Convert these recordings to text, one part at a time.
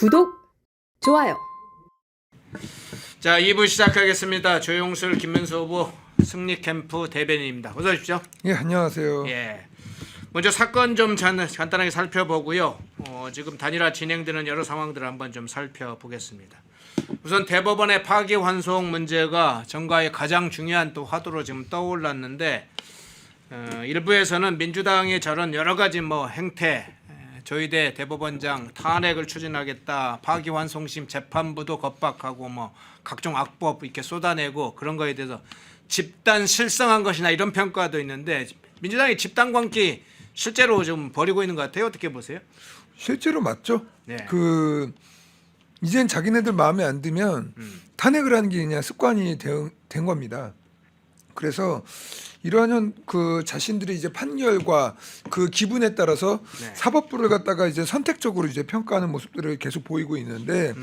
구독, 좋아요. 자, 2부 시작하겠습니다. 조용술 김문수 후보 승리 캠프 대변인입니다. 어서 오십시오. 예, 안녕하세요. 예. 먼저 사건 좀 간단하게 살펴보고요. 지금 단일화 진행되는 여러 상황들을 한번 좀 살펴보겠습니다. 우선 대법원의 파기환송 문제가 정가의 가장 중요한 또 화두로 지금 떠올랐는데 일부에서는 민주당의 저런 여러 가지 행태, 조희대 대법원장 탄핵을 추진하겠다, 파기환송심 재판부도 겁박하고 각종 악법 이렇게 쏟아내고 그런 거에 대해서 집단 실성한 것이나 이런 평가도 있는데 민주당이 집단 관계 실제로 좀 벌이고 있는 것 같아요. 어떻게 보세요? 실제로 맞죠. 네. 이젠 자기네들 마음에 안 들면 탄핵을 하는 게 그냥 습관이 된 겁니다. 그래서 이러한 자신들의 이제 판결과 그 기분에 따라서 네. 사법부를 갖다가 이제 선택적으로 이제 평가하는 모습들을 계속 보이고 있는데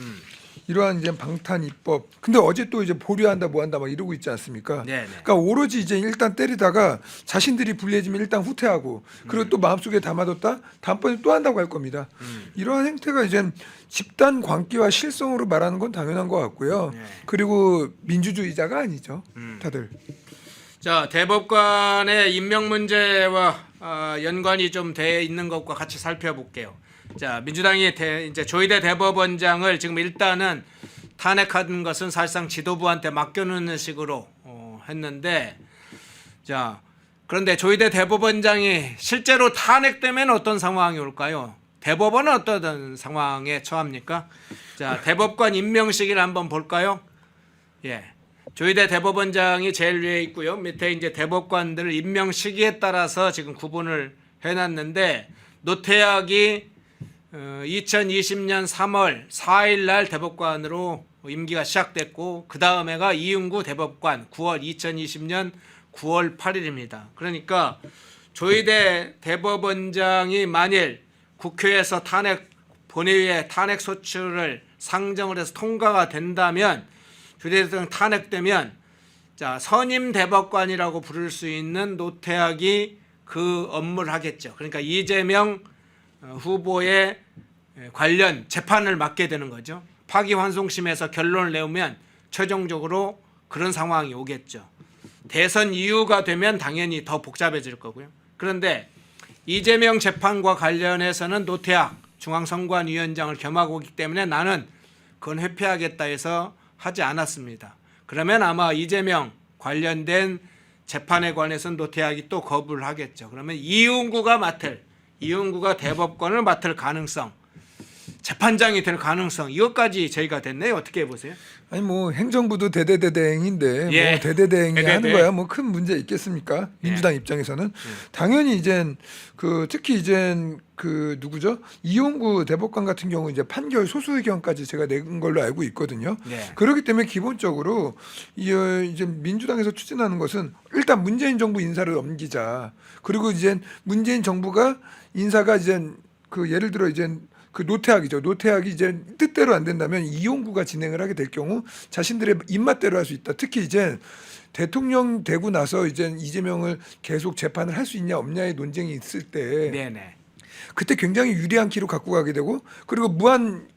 이러한 이제 방탄 입법. 근데 어제 또 이제 보류한다 뭐한다 막 이러고 있지 않습니까? 네, 네. 그러니까 오로지 이제 일단 때리다가 자신들이 불리해지면 일단 후퇴하고 그리고 또 마음속에 담아뒀다 다음번에 또 한다고 할 겁니다. 이러한 행태가 이제 집단 광기와 실성으로 말하는 건 당연한 것 같고요. 네. 그리고 민주주의자가 아니죠. 다들. 자, 대법관의 임명 문제와 연관이 좀 돼 있는 것과 같이 살펴볼게요. 자, 민주당이 이제 조희대 대법원장을 지금 일단은 탄핵하는 것은 사실상 지도부한테 맡겨놓는 식으로 했는데, 자, 그런데 조희대 대법원장이 실제로 탄핵되면 어떤 상황이 올까요? 대법원은 어떤 상황에 처합니까? 자, 대법관 임명 시기를 한번 볼까요? 예. 조희대 대법원장이 제일 위에 있고요. 밑에 이제 대법관들 임명 시기에 따라서 지금 구분을 해놨는데 노태학이 2020년 3월 4일 날 대법관으로 임기가 시작됐고 그 다음에가 이윤구 대법관 2020년 9월 8일입니다. 그러니까 조희대 대법원장이 만일 국회에서 본회의에 탄핵 소추를 상정을 해서 통과가 된다면 조희대 대법원장 탄핵되면 자, 선임 대법관이라고 부를 수 있는 노태학이 그 업무를 하겠죠. 그러니까 이재명 후보의 관련 재판을 맡게 되는 거죠. 파기환송심에서 결론을 내오면 최종적으로 그런 상황이 오겠죠. 대선 이후가 되면 당연히 더 복잡해질 거고요. 그런데 이재명 재판과 관련해서는 노태학 중앙선관위원장을 겸하고 있기 때문에 나는 그건 회피하겠다 해서 하지 않았습니다. 그러면 아마 이재명 관련된 재판에 관해서는 노태학이 또 거부를 하겠죠. 그러면 이윤구가 대법관을 맡을 가능성, 재판장이 될 가능성 이것까지 저희가 됐네요. 어떻게 보세요? 아니 행정부도 대대대행인데 예. 대대대행이 대대대. 하는 거야 큰 문제 있겠습니까? 민주당 입장에서는 당연히 이젠 특히 이젠 누구죠? 이용구 대법관 같은 경우 이제 판결 소수 의견까지 제가 낸 걸로 알고 있거든요. 네. 그렇기 때문에 기본적으로 이제 민주당에서 추진하는 것은 일단 문재인 정부 인사를 넘기자. 그리고 이제 문재인 정부가 인사가 이제 예를 들어 이제 노태학이죠. 노태학이 이제 뜻대로 안 된다면 이용구가 진행을 하게 될 경우 자신들의 입맛대로 할 수 있다. 특히 이제 대통령 되고 나서 이제 이재명을 계속 재판을 할 수 있냐 없냐의 논쟁이 있을 때 네네. 그때 굉장히 유리한 키로 갖고 가게 되고 그리고 무한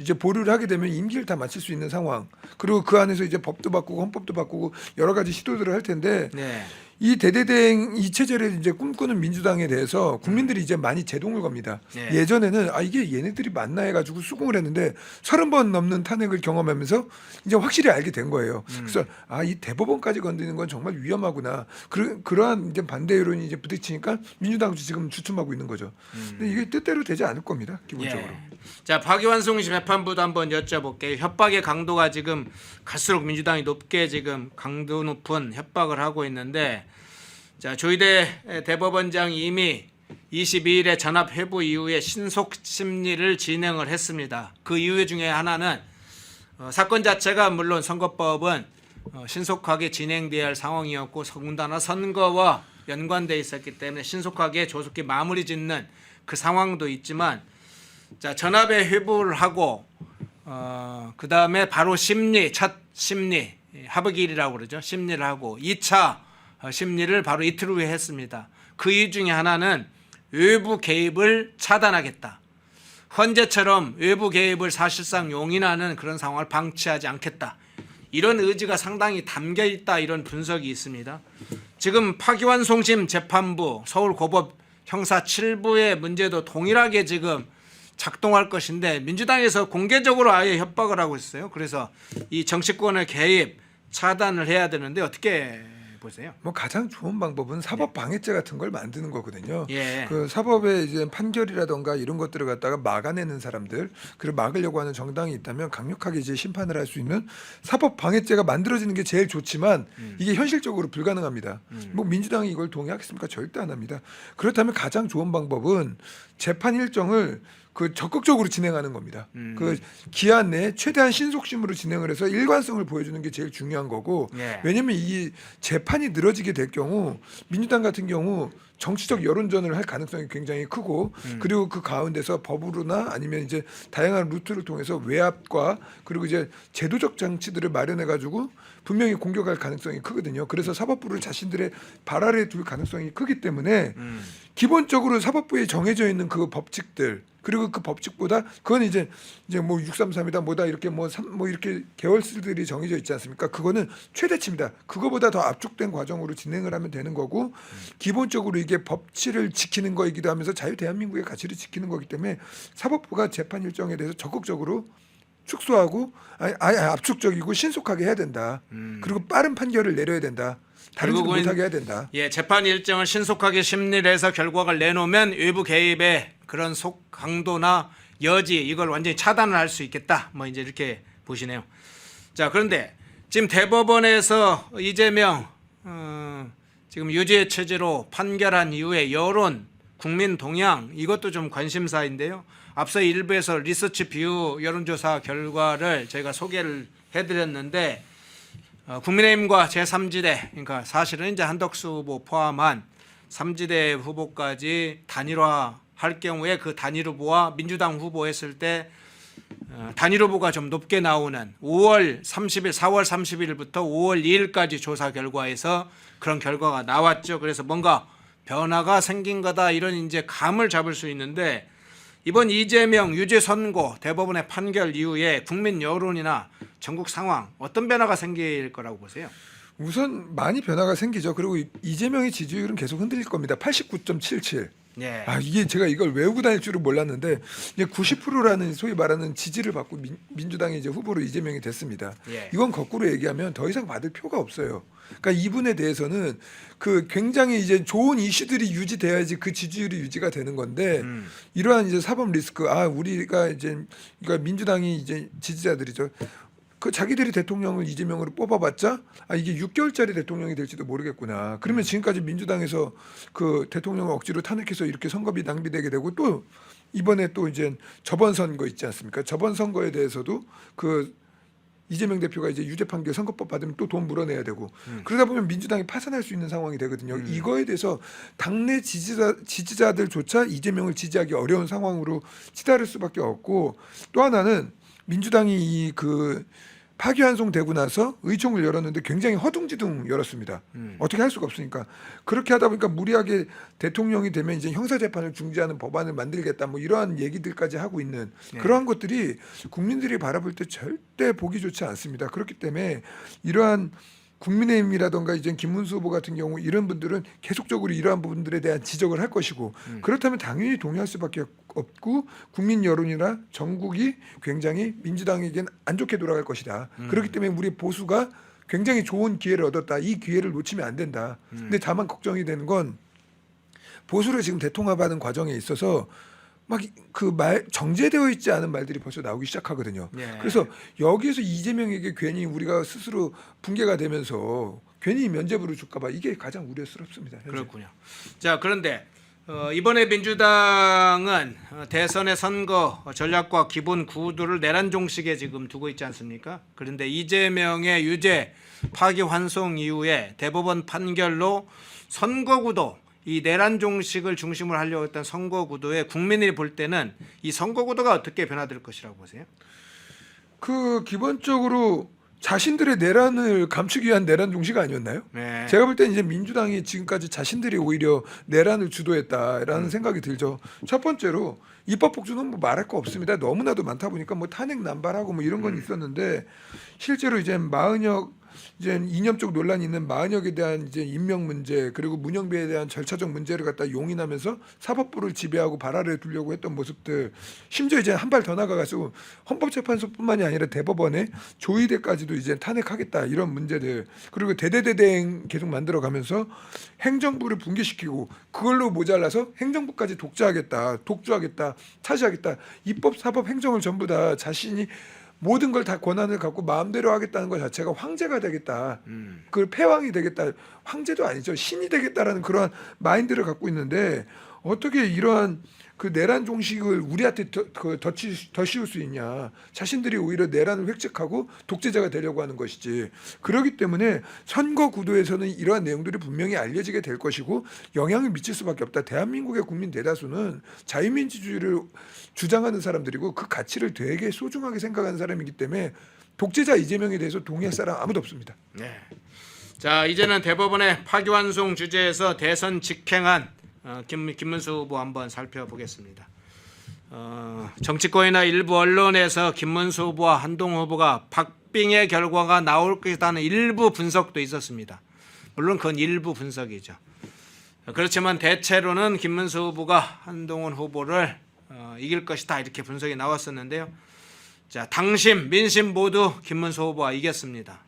이제 보류를 하게 되면 임기를 다 마칠 수 있는 상황. 그리고 그 안에서 이제 법도 바꾸고 헌법도 바꾸고 여러 가지 시도들을 할 텐데 네. 이 대대대행 이 체제를 이제 꿈꾸는 민주당에 대해서 국민들이 이제 많이 제동을 겁니다. 네. 예전에는 이게 얘네들이 맞나 해가지고 수긍을 했는데 30번 넘는 탄핵을 경험하면서 이제 확실히 알게 된 거예요. 그래서 이 대법원까지 건드리는 건 정말 위험하구나. 그러한 이제 반대 여론이 이제 부딪히니까 민주당도 지금 주춤하고 있는 거죠. 근데 이게 뜻대로 되지 않을 겁니다. 기본적으로. 예. 자, 파기환송심 재판부도 한번 여쭤볼게요. 협박의 강도가 지금 갈수록 민주당이 높게 지금 강도 높은 협박을 하고 있는데 자, 조희대 대법원장이 이미 22일에 전압 회부 이후에 신속 심리를 진행을 했습니다. 그 이유 중에 하나는 사건 자체가 물론 선거법은 신속하게 진행돼야 할 상황이었고 더군다나 선거와 연관돼 있었기 때문에 신속하게 조속히 마무리 짓는 그 상황도 있지만 자, 전압에 회부를 하고 그 다음에 바로 첫 심리 하부기일이라고 그러죠. 심리를 하고 2차 심리를 바로 이틀 후에 했습니다. 그 이유 중에 하나는 외부 개입을 차단하겠다. 헌재처럼 외부 개입을 사실상 용인하는 그런 상황을 방치하지 않겠다. 이런 의지가 상당히 담겨 있다, 이런 분석이 있습니다. 지금 파기환송심 재판부, 서울고법 형사 7부의 문제도 동일하게 지금 작동할 것인데 민주당에서 공개적으로 아예 협박을 하고 있어요. 그래서 이 정치권의 개입 차단을 해야 되는데 어떻게 보세요? 뭐 가장 좋은 방법은 사법 방해죄 같은 걸 만드는 거거든요. 예. 그 사법의 이제 판결이라던가 이런 것들을 갖다가 막아내는 사람들, 그리고 막으려고 하는 정당이 있다면 강력하게 이제 심판을 할 수 있는 사법 방해죄가 만들어지는 게 제일 좋지만 이게 현실적으로 불가능합니다. 뭐 민주당이 이걸 동의하겠습니까? 절대 안 합니다. 그렇다면 가장 좋은 방법은 재판 일정을 그 적극적으로 진행하는 겁니다. 그 기한 내에 최대한 신속심으로 진행을 해서 일관성을 보여주는 게 제일 중요한 거고. 예. 왜냐하면 이 재판이 늘어지게 될 경우 민주당 같은 경우 정치적 여론전을 할 가능성이 굉장히 크고 그리고 그 가운데서 법으로나 아니면 이제 다양한 루트를 통해서 외압과 그리고 이제 제도적 장치들을 마련해 가지고 분명히 공격할 가능성이 크거든요. 그래서 사법부를 자신들의 발 아래에 둘 가능성이 크기 때문에 기본적으로 사법부에 정해져 있는 그 법칙들 그리고 그 법칙보다 그건 이제 뭐 633이다 뭐다 이렇게 뭐 이렇게 계열들이 정해져 있지 않습니까? 그거는 최대치입니다. 그거보다 더 압축된 과정으로 진행을 하면 되는 거고 기본적으로 이게 법치를 지키는 거이기도 하면서 자유 대한민국의 가치를 지키는 거기 때문에 사법부가 재판 일정에 대해서 적극적으로 축소하고 압축적이고 신속하게 해야 된다. 그리고 빠른 판결을 내려야 된다. 다른 짓 못하게 해야 된다. 예, 재판 일정을 신속하게 심리를 해서 결과를 내놓으면 외부 개입의 그런 속 강도나 여지 이걸 완전히 차단을 할 수 있겠다. 뭐 이제 이렇게 보시네요. 자, 그런데 지금 대법원에서 이재명 지금 유죄 처지로 판결한 이후에 여론, 국민 동향 이것도 좀 관심사인데요. 앞서 일부에서 리서치 뷰 여론조사 결과를 저희가 소개를 해드렸는데 국민의힘과 제3지대 그러니까 사실은 이제 한덕수 후보 포함한 3지대 후보까지 단일화할 경우에 그 단일 후보와 민주당 후보 했을 때 단일 후보가 좀 높게 나오는 4월 30일부터 5월 2일까지 조사 결과에서 그런 결과가 나왔죠. 그래서 뭔가 변화가 생긴 거다 이런 이제 감을 잡을 수 있는데 이번 이재명 유죄 선고 대법원의 판결 이후에 국민 여론이나 전국 상황 어떤 변화가 생길 거라고 보세요? 우선 많이 변화가 생기죠. 그리고 이재명의 지지율은 계속 흔들릴 겁니다. 89.77. 네. 이게 제가 이걸 외우고 다닐 줄은 몰랐는데 이제 90%라는 소위 말하는 지지를 받고 민주당이 이제 후보로 이재명이 됐습니다. 예. 이건 거꾸로 얘기하면 더 이상 받을 표가 없어요. 그러니까 이분에 대해서는 그 굉장히 이제 좋은 이슈들이 유지돼야지 그 지지율이 유지가 되는 건데 이러한 이제 사법 리스크 우리가 이제 그러니까 민주당이 이제 지지자들이죠. 그 자기들이 대통령을 이재명으로 뽑아봤자 이게 6개월짜리 대통령이 될지도 모르겠구나. 그러면 지금까지 민주당에서 그 대통령을 억지로 탄핵해서 이렇게 선거비 낭비되게 되고 또 이번에 또 이제 저번 선거 있지 않습니까? 저번 선거에 대해서도 그 이재명 대표가 이제 유죄 판결 선거법 받으면 또 돈 물어내야 되고 그러다 보면 민주당이 파산할 수 있는 상황이 되거든요. 이거에 대해서 당내 지지자들조차 이재명을 지지하기 어려운 상황으로 치달을 수밖에 없고 또 하나는 민주당이 이 그 파기환송 되고 나서 의총을 열었는데 굉장히 허둥지둥 열었습니다. 어떻게 할 수가 없으니까 그렇게 하다 보니까 무리하게 대통령이 되면 이제 형사재판을 중지하는 법안을 만들겠다 뭐 이러한 얘기들까지 하고 있는 그러한 것들이 국민들이 바라볼 때 절대 보기 좋지 않습니다. 그렇기 때문에 이러한 국민의힘이라든가 이제 김문수 후보 같은 경우 이런 분들은 계속적으로 이러한 부분들에 대한 지적을 할 것이고 그렇다면 당연히 동의할 수밖에 없고 국민 여론이나 전국이 굉장히 민주당에겐 안 좋게 돌아갈 것이다. 그렇기 때문에 우리 보수가 굉장히 좋은 기회를 얻었다. 이 기회를 놓치면 안 된다. 근데 다만 걱정이 되는 건 보수를 지금 대통합하는 과정에 있어서 막 그 말 정제되어 있지 않은 말들이 벌써 나오기 시작하거든요. 예. 그래서 여기에서 이재명에게 괜히 우리가 스스로 붕괴가 되면서 괜히 면죄부를 줄까봐 이게 가장 우려스럽습니다. 현재. 그렇군요. 자, 그런데 이번에 민주당은 대선의 선거 전략과 기본 구도를 내란 종식에 지금 두고 있지 않습니까? 그런데 이재명의 유죄 파기환송 이후에 대법원 판결로 선거구도 이 내란 종식을 중심으로 하려고 했던 선거구도에 국민들이 볼 때는 이 선거구도가 어떻게 변화될 것이라고 보세요? 그 기본적으로 자신들의 내란을 감추기 위한 내란 종시가 아니었나요? 네. 제가 볼 때는 이제 민주당이 지금까지 자신들이 오히려 내란을 주도했다라는 생각이 들죠. 첫 번째로 입법 폭주는 뭐 말할 거 없습니다. 너무나도 많다 보니까 뭐 탄핵 남발하고 뭐 이런 건 있었는데 실제로 이제 마은혁 이제 이념적 논란이 있는 마은혁에 대한 이제 임명 문제 그리고 문영배에 대한 절차적 문제를 갖다 용인하면서 사법부를 지배하고 발아래 두려고 했던 모습들 심지어 이제 한 발 더 나가가지고 헌법재판소뿐만이 아니라 대법원에 조의대까지도 이제 탄핵하겠다 이런 문제들 그리고 대대대대행 계속 만들어가면서 행정부를 붕괴시키고 그걸로 모자라서 행정부까지 독주하겠다 차지하겠다 입법 사법 행정을 전부 다 자신이 모든 걸 다 권한을 갖고 마음대로 하겠다는 것 자체가 황제가 되겠다. 그 패왕이 되겠다. 황제도 아니죠. 신이 되겠다라는 그러한 마인드를 갖고 있는데 어떻게 이러한 그 내란 종식을 우리한테 더 씌울 수 있냐. 자신들이 오히려 내란을 획책하고 독재자가 되려고 하는 것이지. 그렇기 때문에 선거 구도에서는 이러한 내용들이 분명히 알려지게 될 것이고 영향을 미칠 수밖에 없다. 대한민국의 국민 대다수는 자유민주주의를 주장하는 사람들이고 그 가치를 되게 소중하게 생각하는 사람이기 때문에 독재자 이재명에 대해서 동의할 사람 아무도 없습니다. 네. 자 이제는 대법원의 파기환송 주제에서 대선 직행한 김문수 후보 한번 살펴보겠습니다. 정치권이나 일부 언론에서 김문수 후보와 한동훈 후보가 박빙의 결과가 나올 것이라는 일부 분석도 있었습니다. 물론 그건 일부 분석이죠. 그렇지만 대체로는 김문수 후보가 한동훈 후보를 이길 것이다 이렇게 분석이 나왔었는데요. 자 당심, 민심 모두 김문수 후보가 이겼습니다.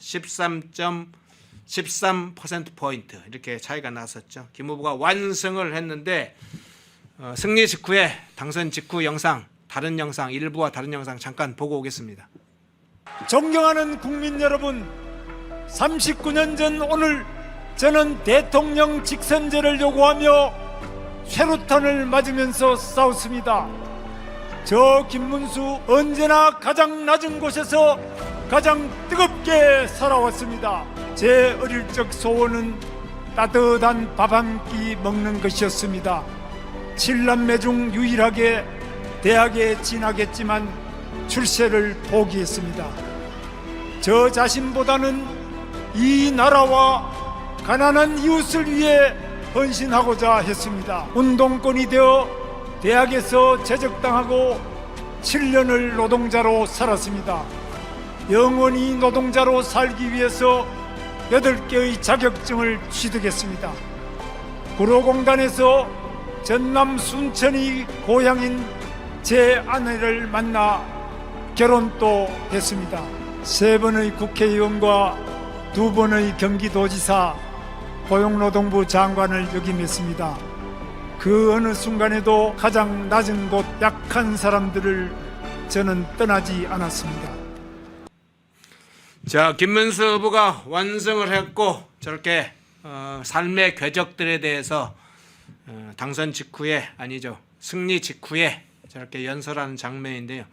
13%포인트 이렇게 차이가 났었죠. 김 후보가 완승을 했는데 승리 직후에 당선 직후 영상, 다른 영상, 일부와 다른 영상 잠깐 보고 오겠습니다. 존경하는 국민 여러분, 39년 전 오늘 저는 대통령 직선제를 요구하며 쇠루탄을 맞으면서 싸웠습니다. 저 김문수 언제나 가장 낮은 곳에서 가장 뜨겁게 살아왔습니다. 제 어릴 적 소원은 따뜻한 밥 한 끼 먹는 것이었습니다. 7남매 중 유일하게 대학에 진학했지만 출세를 포기했습니다. 저 자신보다는 이 나라와 가난한 이웃을 위해 헌신하고자 했습니다. 운동권이 되어 대학에서 제적당하고 7년을 노동자로 살았습니다. 영원히 노동자로 살기 위해서 8개의 자격증을 취득했습니다. 구로공단에서 전남 순천이 고향인 제 아내를 만나 결혼도 했습니다. 3번의 국회의원과 2번의 경기도지사, 고용노동부 장관을 역임했습니다. 그 어느 순간에도 가장 낮은 곳 약한 사람들을 저는 떠나지 않았습니다. 자 김문수 후보가 완승을 했고 저렇게 삶의 궤적들에 대해서 당선 직후에 아니죠 승리 직후에 저렇게 연설하는 장면인데요.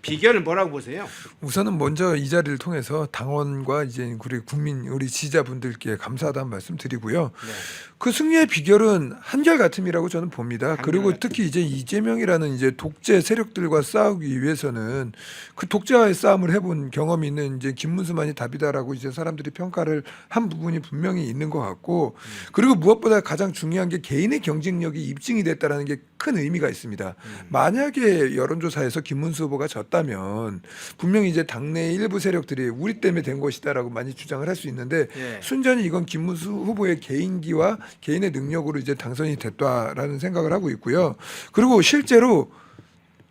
비결은 뭐라고 보세요? 우선은 먼저 이 자리를 통해서 당원과 이제 우리 국민, 우리 지지자분들께 감사하다는 말씀 드리고요. 네. 그 승리의 비결은 한결같음이라고 저는 봅니다. 그리고 한결같음. 특히 이제 이재명이라는 이제 독재 세력들과 싸우기 위해서는 그 독재와의 싸움을 해본 경험이 있는 이제 김문수만이 답이다라고 이제 사람들이 평가를 한 부분이 분명히 있는 것 같고, 그리고 무엇보다 가장 중요한 게 개인의 경쟁력이 입증이 됐다라는 게 큰 의미가 있습니다. 만약에 여론조사에서 김문수 후보가 졌다면 분명히 이제 당내 일부 세력들이 우리 때문에 된 것이다라고 많이 주장을 할 수 있는데 예. 순전히 이건 김문수 후보의 개인기와 개인의 능력으로 이제 당선이 됐다라는 생각을 하고 있고요. 그리고 실제로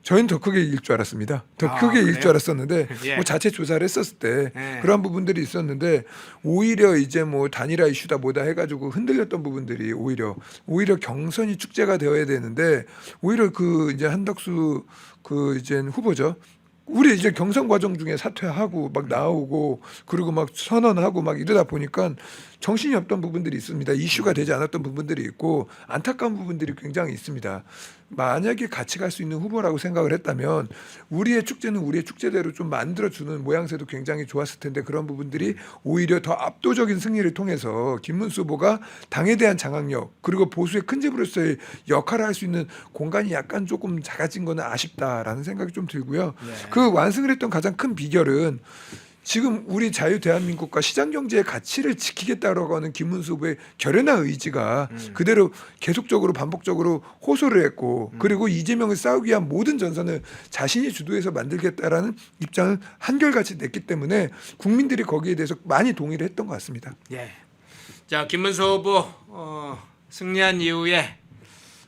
저희는 더 크게 이길 줄 알았습니다. 더 아, 크게 이길 그래요? 줄 알았었는데 예. 뭐 자체 조사를 했었을 때 예. 그런 부분들이 있었는데 오히려 이제 뭐 단일화 이슈다 뭐다 해가지고 흔들렸던 부분들이 오히려 경선이 축제가 되어야 되는데 오히려 그 이제 한덕수 그 이제 후보죠. 우리 이제 경선 과정 중에 사퇴하고 막 나오고 그리고 막 선언하고 막 이러다 보니까 정신이 없던 부분들이 있습니다. 이슈가 되지 않았던 부분들이 있고 안타까운 부분들이 굉장히 있습니다. 만약에 같이 갈 수 있는 후보라고 생각을 했다면 우리의 축제는 우리의 축제대로 좀 만들어주는 모양새도 굉장히 좋았을 텐데 그런 부분들이 오히려 더 압도적인 승리를 통해서 김문수 후보가 당에 대한 장악력 그리고 보수의 큰 집으로서의 역할을 할 수 있는 공간이 약간 조금 작아진 거는 아쉽다라는 생각이 좀 들고요. 네. 그 완승을 했던 가장 큰 비결은 지금 우리 자유 대한민국과 시장 경제의 가치를 지키겠다라고 하는 김문수 후보의 결연한 의지가 그대로 계속적으로 반복적으로 호소를 했고 그리고 이재명을 싸우기 위한 모든 전선을 자신이 주도해서 만들겠다라는 입장을 한결같이 냈기 때문에 국민들이 거기에 대해서 많이 동의를 했던 것 같습니다. 예. 자, 김문수 후보 승리한 이후에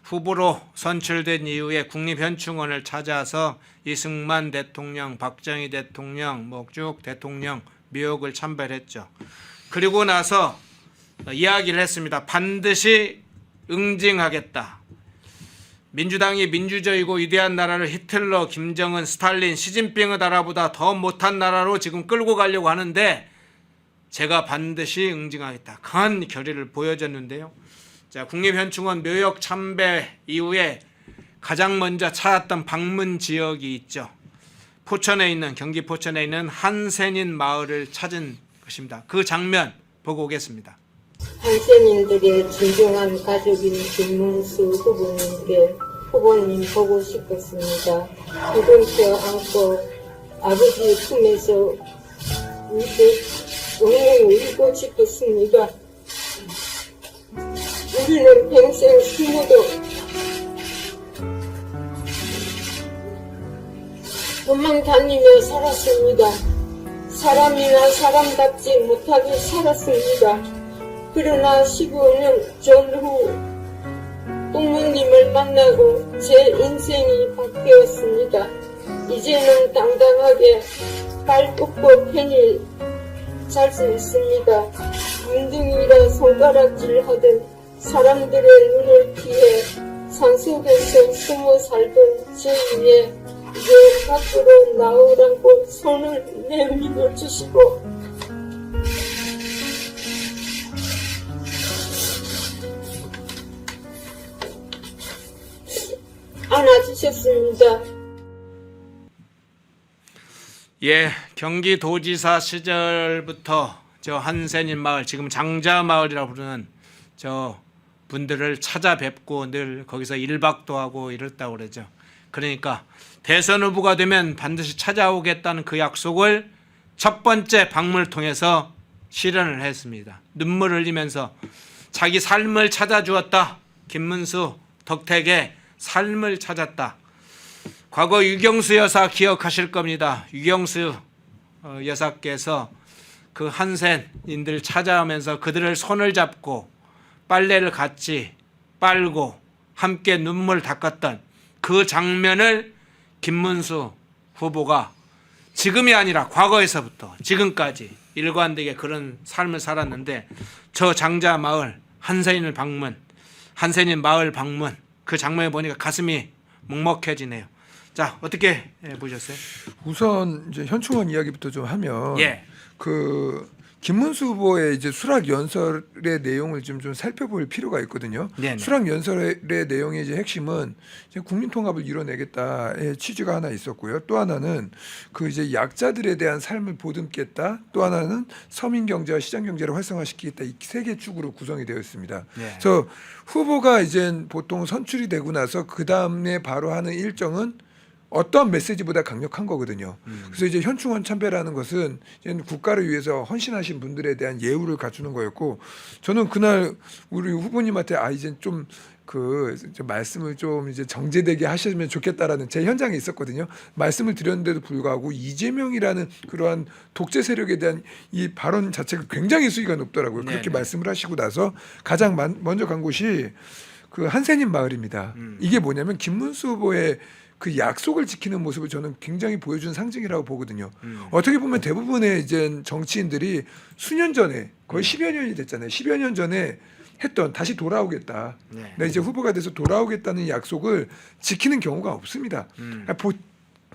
후보로 선출된 이후에 국립현충원을 찾아서 이승만 대통령, 박정희 대통령, 쭉 대통령 묘역을 참배했죠. 그리고 나서 이야기를 했습니다. 반드시 응징하겠다. 민주당이 민주적이고 위대한 나라를 히틀러, 김정은, 스탈린, 시진핑의 나라보다 더 못한 나라로 지금 끌고 가려고 하는데 제가 반드시 응징하겠다. 강한 결의를 보여줬는데요. 자, 국립현충원 묘역 참배 이후에 가장 먼저 찾았던 방문 지역이 있죠. 포천에 있는 경기 포천에 있는 한센인 마을을 찾은 것입니다. 그 장면 보고 오겠습니다. 한센인들의 진정한 가족인 김문수 후보님 보고 싶었습니다. 뒤돌켜 안고 아버지 품에서 울고 싶었습니다. 우리는 평생 숨어도 도망 다니며 살았습니다. 사람이나 사람답지 못하게 살았습니다. 그러나 15년 전후 부모님을 만나고 제 인생이 바뀌었습니다. 이제는 당당하게 발 뻗고 편히 잘 수 있습니다. 뭉둥이라 손가락질 하던 사람들의 눈을 피해 산속에서 숨어 살던 제 위에 이제 밖으로 나오라고 손을 내밀어 주시고 안아주셨습니다. 예, 경기도지사 시절부터 저 한센인 마을, 지금 장자마을이라고 부르는 저 분들을 찾아뵙고 늘 거기서 1박도 하고 이랬다고 그러죠. 그러니까 대선 후보가 되면 반드시 찾아오겠다는 그 약속을 첫 번째 방문을 통해서 실현을 했습니다. 눈물을 흘리면서 자기 삶을 찾아주었다. 김문수 덕택의 삶을 찾았다. 과거 유경수 여사 기억하실 겁니다. 유경수 여사께서 그 한센인들 찾아오면서 그들을 손을 잡고 빨래를 같이 빨고 함께 눈물 닦았던 그 장면을 김문수 후보가 지금이 아니라 과거에서부터 지금까지 일관되게 그런 삶을 살았는데 저 장자 마을 한센인 마을 방문 그 장면을 보니까 가슴이 먹먹해지네요. 자, 어떻게 보셨어요? 우선 이제 현충원 이야기부터 좀 하면 예. 그 김문수 후보의 이제 수락 연설의 내용을 좀 살펴볼 필요가 있거든요. 네네. 수락 연설의 내용의 이제 핵심은 이제 국민 통합을 이뤄내겠다의 취지가 하나 있었고요. 또 하나는 그 이제 약자들에 대한 삶을 보듬겠다. 또 하나는 서민 경제와 시장 경제를 활성화시키겠다. 이 세 개 축으로 구성이 되어 있습니다. 네. 그래서 후보가 이제 보통 선출이 되고 나서 그 다음에 바로 하는 일정은 어떤 메시지보다 강력한 거거든요. 그래서 이제 현충원 참배라는 것은 이제 국가를 위해서 헌신하신 분들에 대한 예우를 갖추는 거였고, 저는 그날 우리 후보님한테 이제 좀 그 말씀을 좀 이제 정제되게 하시면 좋겠다라는 제 현장에 있었거든요. 말씀을 드렸는데도 불구하고 이재명이라는 그러한 독재 세력에 대한 이 발언 자체가 굉장히 수위가 높더라고요. 그렇게 네네. 말씀을 하시고 나서 가장 먼저 간 곳이 그 한센인 마을입니다. 이게 뭐냐면 김문수 후보의 그 약속을 지키는 모습을 저는 굉장히 보여준 상징이라고 보거든요. 어떻게 보면 대부분의 이제 정치인들이 수년 전에 거의 10여 년이 됐잖아요. 10여 년 전에 했던 다시 돌아오겠다. 네. 나 이제 후보가 돼서 돌아오겠다는 약속을 지키는 경우가 없습니다.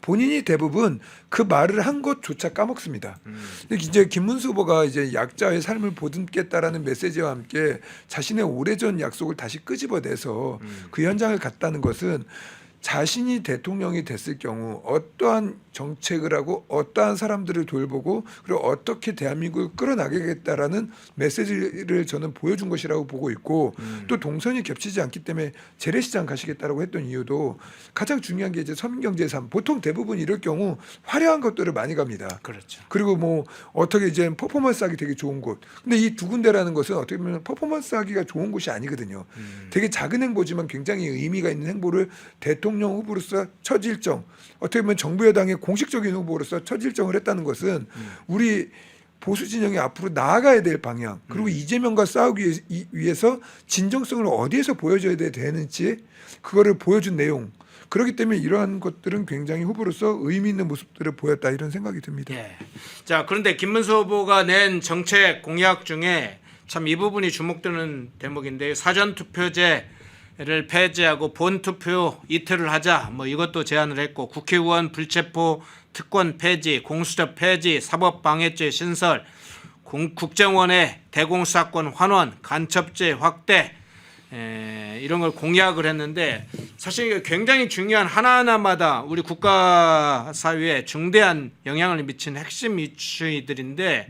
본인이 대부분 그 말을 한 것조차 까먹습니다. 근데 이제 김문수 후보가 이제 약자의 삶을 보듬겠다라는 메시지와 함께 자신의 오래전 약속을 다시 끄집어내서 그 현장을 갔다는 것은 자신이 대통령이 됐을 경우 어떠한 정책을 하고 어떠한 사람들을 돌보고 그리고 어떻게 대한민국을 끌어나가겠다라는 메시지를 저는 보여준 것이라고 보고 있고 또 동선이 겹치지 않기 때문에 재래시장 가시겠다라고 했던 이유도 가장 중요한 게 이제 서민경제 3 보통 대부분 이럴 경우 화려한 것들을 많이 갑니다. 그렇죠. 그리고 뭐 어떻게 이제 퍼포먼스 하기 되게 좋은 곳. 근데 이 두 군데라는 것은 어떻게 보면 퍼포먼스 하기가 좋은 곳이 아니거든요. 되게 작은 행보지만 굉장히 의미가 있는 행보를 대통령 후보로서 첫 일정, 어떻게 보면 정부 여당의 공식적인 후보로서 첫 일정을 했다는 것은 우리 보수 진영이 앞으로 나아가야 될 방향, 그리고 이재명과 싸우기 위해서 진정성을 어디에서 보여줘야 되는지 그거를 보여준 내용. 그렇기 때문에 이러한 것들은 굉장히 후보로서 의미 있는 모습들을 보였다 이런 생각이 듭니다. 예. 자, 그런데 김문수 후보가 낸 정책 공약 중에 참 이 부분이 주목되는 대목인데요. 사전 투표제를 폐지하고 본 투표 이틀을 하자. 뭐 이것도 제안을 했고 국회의원 불체포 특권 폐지, 공수처 폐지, 사법방해죄 신설, 국정원의 대공수사권 환원, 간첩죄 확대 이런 걸 공약을 했는데 사실 이게 굉장히 중요한 하나하나마다 우리 국가 사회에 중대한 영향을 미치는 핵심 이슈들인데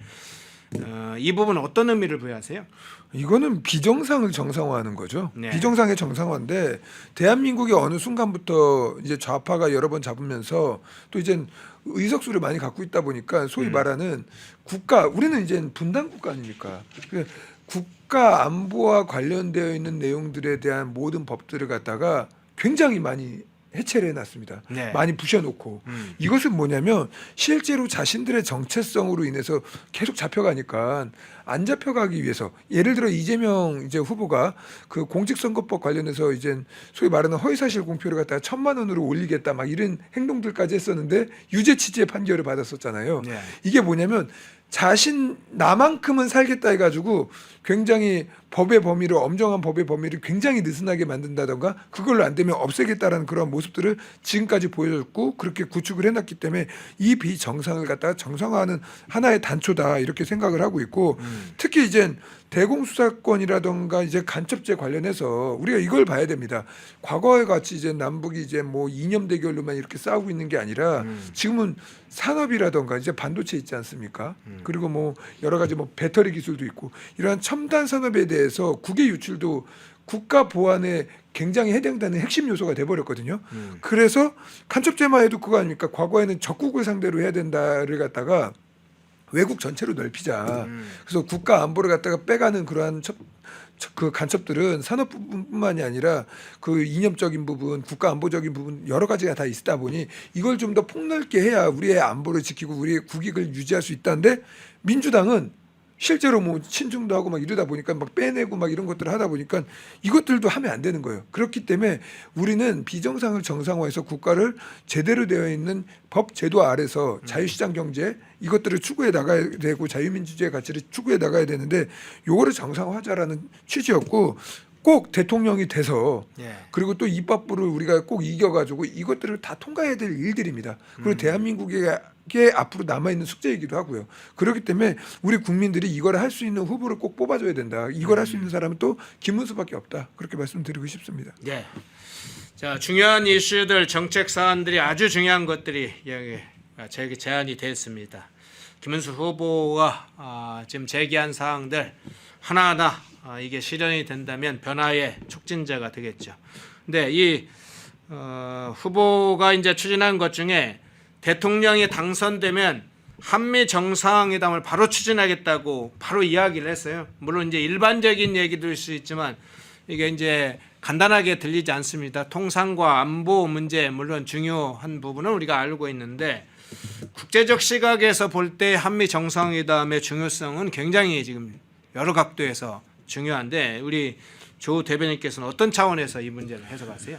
이 부분은 어떤 의미를 부여하세요? 이거는 비정상을 정상화하는 거죠. 네. 비정상의 정상화인데 대한민국이 어느 순간부터 이제 좌파가 여러 번 잡으면서 또 이제 의석수를 많이 갖고 있다 보니까 소위 말하는 국가, 우리는 이제 분단 국가 아닙니까? 국가 안보와 관련되어 있는 내용들에 대한 모든 법들을 갖다가 굉장히 많이 해체를 해놨습니다. 네. 많이 부셔놓고 이것은 뭐냐면 실제로 자신들의 정체성으로 인해서 계속 잡혀가니까 안 잡혀가기 위해서 예를 들어 이재명 이제 후보가 그 공직선거법 관련해서 이제 소위 말하는 허위사실 공표를 갖다가 1,000만 원으로 올리겠다 막 이런 행동들까지 했었는데 유죄 취지의 판결을 받았었잖아요. 네. 이게 뭐냐면 자신 나만큼은 살겠다 해가지고 굉장히 법의 범위를 엄정한 법의 범위를 굉장히 느슨하게 만든다던가 그걸로 안 되면 없애겠다라는 그런 모습들을 지금까지 보여줬고 그렇게 구축을 해놨기 때문에 이 비정상을 갖다가 정상화하는 하나의 단초다 이렇게 생각을 하고 있고 특히 이제 대공수사권이라던가 이제 간첩죄 관련해서 우리가 이걸 봐야 됩니다. 과거에 같이 이제 남북이 이제 뭐 이념 대결로만 이렇게 싸우고 있는 게 아니라 지금은 산업이라던가 이제 반도체 있지 않습니까? 그리고 뭐 여러 가지 뭐 배터리 기술도 있고 이러한 첨단 산업에 대해서 국외 유출도 국가 보안에 굉장히 해당되는 핵심 요소가 돼버렸거든요. 그래서 간첩죄만 해도 그거 아닙니까? 과거에는 적국을 상대로 해야 된다를 갖다가 외국 전체로 넓히자. 그래서 국가 안보를 갖다가 빼가는 그러한 그 간첩들은 산업 부분뿐만이 아니라 그 이념적인 부분, 국가 안보적인 부분 여러 가지가 다 있다 보니 이걸 좀 더 폭넓게 해야 우리의 안보를 지키고 우리의 국익을 유지할 수 있다는데 민주당은 실제로 뭐 친중도 하고 막 이러다 보니까 막 빼내고 막 이런 것들을 하다 보니까 이것들도 하면 안 되는 거예요. 그렇기 때문에 우리는 비정상을 정상화해서 국가를 제대로 되어 있는 법 제도 아래서 자유시장 경제 이것들을 추구해 나가야 되고 자유민주주의 가치를 추구해 나가야 되는데 요거를 정상화하자라는 취지였고 꼭 대통령이 돼서 예. 그리고 또 입법부를 우리가 꼭 이겨가지고 이것들을 다 통과해야 될 일들입니다. 그리고 대한민국에 앞으로 남아있는 숙제이기도 하고요. 그렇기 때문에 우리 국민들이 이걸 할 수 있는 후보를 꼭 뽑아줘야 된다. 이걸 할 수 있는 사람은 또 김문수밖에 없다. 그렇게 말씀드리고 싶습니다. 예. 자, 중요한 이슈들, 정책 사안들이 아주 중요한 것들이 저에게 제안이 됐습니다. 김문수 후보가 지금 제기한 사항들 하나하나 이게 실현이 된다면 변화의 촉진자가 되겠죠. 근데 이 후보가 이제 추진한 것 중에 대통령이 당선되면 한미 정상회담을 바로 추진하겠다고 바로 이야기를 했어요. 물론 이제 일반적인 얘기일 수 있지만 이게 이제 간단하게 들리지 않습니다. 통상과 안보 문제 물론 중요한 부분은 우리가 알고 있는데 국제적 시각에서 볼 때 한미 정상회담의 중요성은 굉장히 지금 여러 각도에서 중요한데 우리 조 대변인께서는 어떤 차원에서 이 문제를 해석하세요?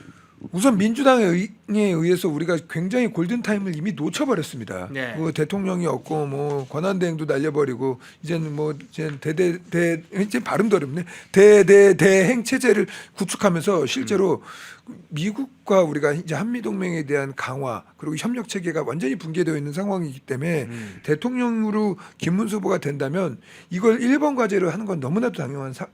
우선 민주당에 의해서 우리가 굉장히 골든 타임을 이미 놓쳐버렸습니다. 네. 뭐 대통령이 없고 뭐 권한대행도 날려버리고 이제는 뭐 이제 이제 발음도 어렵네. 대대대행 체제를 구축하면서 실제로 미국과 우리가 이제 한미 동맹에 대한 강화 그리고 협력 체계가 완전히 붕괴되어 있는 상황이기 때문에 대통령으로 김문수 후보가 된다면 이걸 1번 과제로 하는 건 너무나도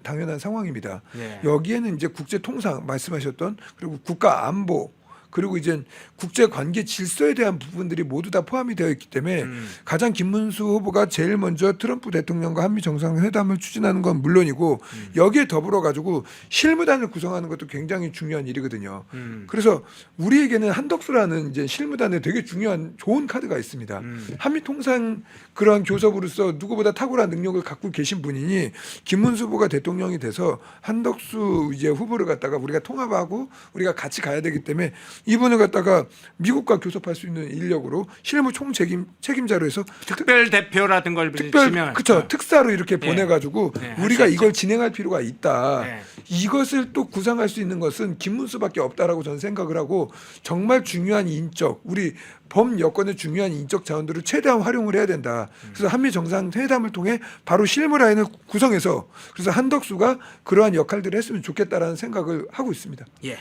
당연한 상황입니다. 네. 여기에는 이제 국제 통상 말씀하셨던 그리고 국가 안보 그리고 이제 국제 관계 질서에 대한 부분들이 모두 다 포함이 되어 있기 때문에 가장 김문수 후보가 제일 먼저 트럼프 대통령과 한미 정상회담을 추진하는 건 물론이고 여기에 더불어 가지고 실무단을 구성하는 것도 굉장히 중요한 일이거든요. 그래서 우리에게는 한덕수라는 이제 실무단에 되게 중요한 좋은 카드가 있습니다. 한미 통상 그러한 교섭으로서 누구보다 탁월한 능력을 갖고 계신 분이니 김문수 후보가 대통령이 돼서 한덕수 이제 후보를 갖다가 우리가 통합하고 우리가 같이 가야 되기 때문에 이분을 갖다가 미국과 교섭할 수 있는 인력으로 실무 총 책임자로 해서 특별 대표라든 걸 치면 그렇죠. 특사로 이렇게 네. 보내가지고 네, 우리가 할수 이걸 진행할 필요가 있다. 네. 이것을 또 구상할 수 있는 것은 김문수밖에 없다라고 저는 생각을 하고 정말 중요한 인적 우리 범 여권의 중요한 인적 자원들을 최대한 활용을 해야 된다. 그래서 한미 정상회담을 통해 바로 실무 라인을 구성해서 그래서 한덕수가 그러한 역할들을 했으면 좋겠다라는 생각을 하고 있습니다. 예.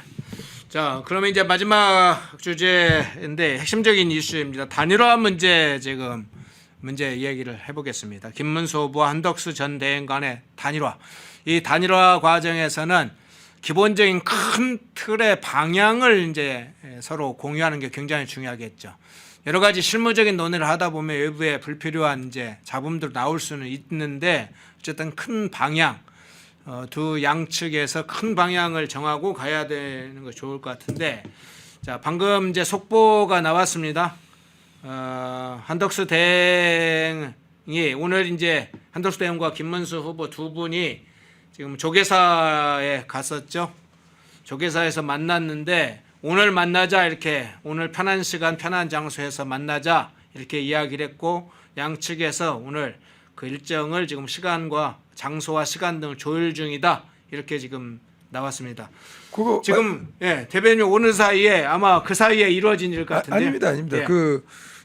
자, 그러면 이제 마지막 주제인데 핵심적인 이슈입니다. 단일화 문제 지금 문제 이야기를 해보겠습니다. 김문수 후보와 한덕수 전 대행 간의 단일화. 이 단일화 과정에서는 기본적인 큰 틀의 방향을 이제 서로 공유하는 게 굉장히 중요하겠죠. 여러 가지 실무적인 논의를 하다 보면 외부에 불필요한 이제 잡음들 나올 수는 있는데 어쨌든 큰 방향, 두 양측에서 큰 방향을 정하고 가야 되는 거 좋을 것 같은데, 자 방금 이제 속보가 나왔습니다. 한덕수 대행이 오늘 이제 한덕수 대행과 김문수 후보 두 분이 지금 조계사에 갔었죠. 조계사에서 만났는데 오늘 만나자 이렇게 오늘 편한 시간 편한 장소에서 만나자 이렇게 이야기를 했고 양측에서 오늘 그 일정을 지금 시간과 장소와 시간 등을 조율 중이다 이렇게 지금 나왔습니다. 그거 지금 예, 대변인 오는 사이에 아마 그 사이에 이루어진 일 같은데 아닙니다. 예.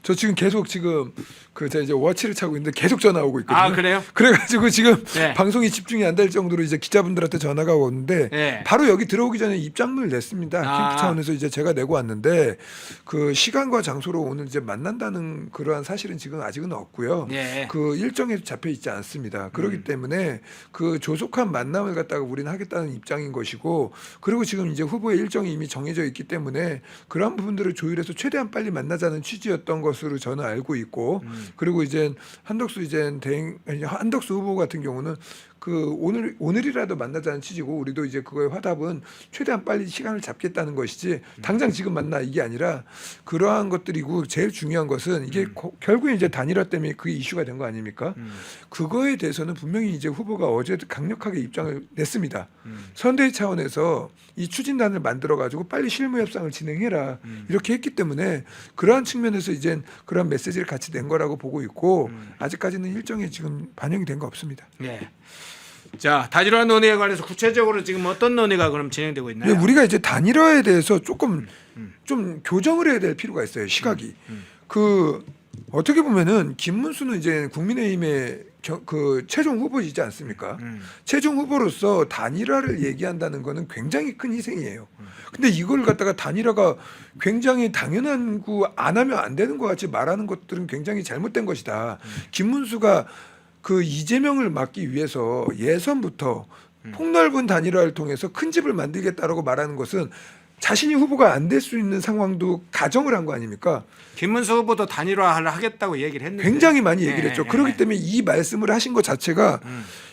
저 지금 계속 지금 제가 이제 워치를 차고 있는데 계속 전화 오고 있거든요. 아, 그래요? 그래가지고 지금 네. 방송이 집중이 안 될 정도로 이제 기자분들한테 전화가 오는데 네. 바로 여기 들어오기 전에 입장문을 냈습니다. 캠프 차원에서 이제 제가 내고 왔는데 그 시간과 장소로 오늘 이제 만난다는 그러한 사실은 지금 아직은 없고요. 네. 그 일정에 잡혀 있지 않습니다. 그렇기 때문에 그 조속한 만남을 갖다가 우리는 하겠다는 입장인 것이고 그리고 지금 이제 후보의 일정이 이미 정해져 있기 때문에 그런 부분들을 조율해서 최대한 빨리 만나자는 취지였던 것으로 저는 알고 있고 그리고 이제 한덕수 후보 같은 경우는 그 오늘이라도 만나자는 취지고 우리도 이제 그거의 화답은 최대한 빨리 시간을 잡겠다는 것이지 당장 지금 만나 이게 아니라 그러한 것들이고 제일 중요한 것은 이게 결국에 이제 단일화 때문에 그게 이슈가 된 거 아닙니까? 그거에 대해서는 분명히 이제 후보가 어제 강력하게 입장을 냈습니다. 선대위 차원에서 이 추진단을 만들어 가지고 빨리 실무 협상을 진행해라 이렇게 했기 때문에 그러한 측면에서 이제 그런 메시지를 같이 낸 거라고 보고 있고 아직까지는 일정에 지금 반영이 된 거 없습니다. 예. 자 단일화 논의에 관해서 구체적으로 지금 어떤 논의가 그럼 진행되고 있나요? 우리가 이제 단일화에 대해서 조금 좀 교정을 해야 될 필요가 있어요. 시각이 그 어떻게 보면은 김문수는 이제 국민의힘의 그 최종 후보이지 않습니까? 최종 후보로서 단일화를 얘기한다는 거는 굉장히 큰 희생이에요. 근데 이걸 갖다가 단일화가 굉장히 당연한 거 안 하면 안 되는 것 같이 말하는 것들은 굉장히 잘못된 것이다. 김문수가 그 이재명을 막기 위해서 예선부터 폭넓은 단일화를 통해서 큰 집을 만들겠다라고 말하는 것은 자신이 후보가 안 될 수 있는 상황도 가정을 한 거 아닙니까? 김문수 후보도 단일화를 하겠다고 얘기를 했는데 굉장히 많이 얘기를 했죠. 예, 그렇기 예. 때문에 이 말씀을 하신 것 자체가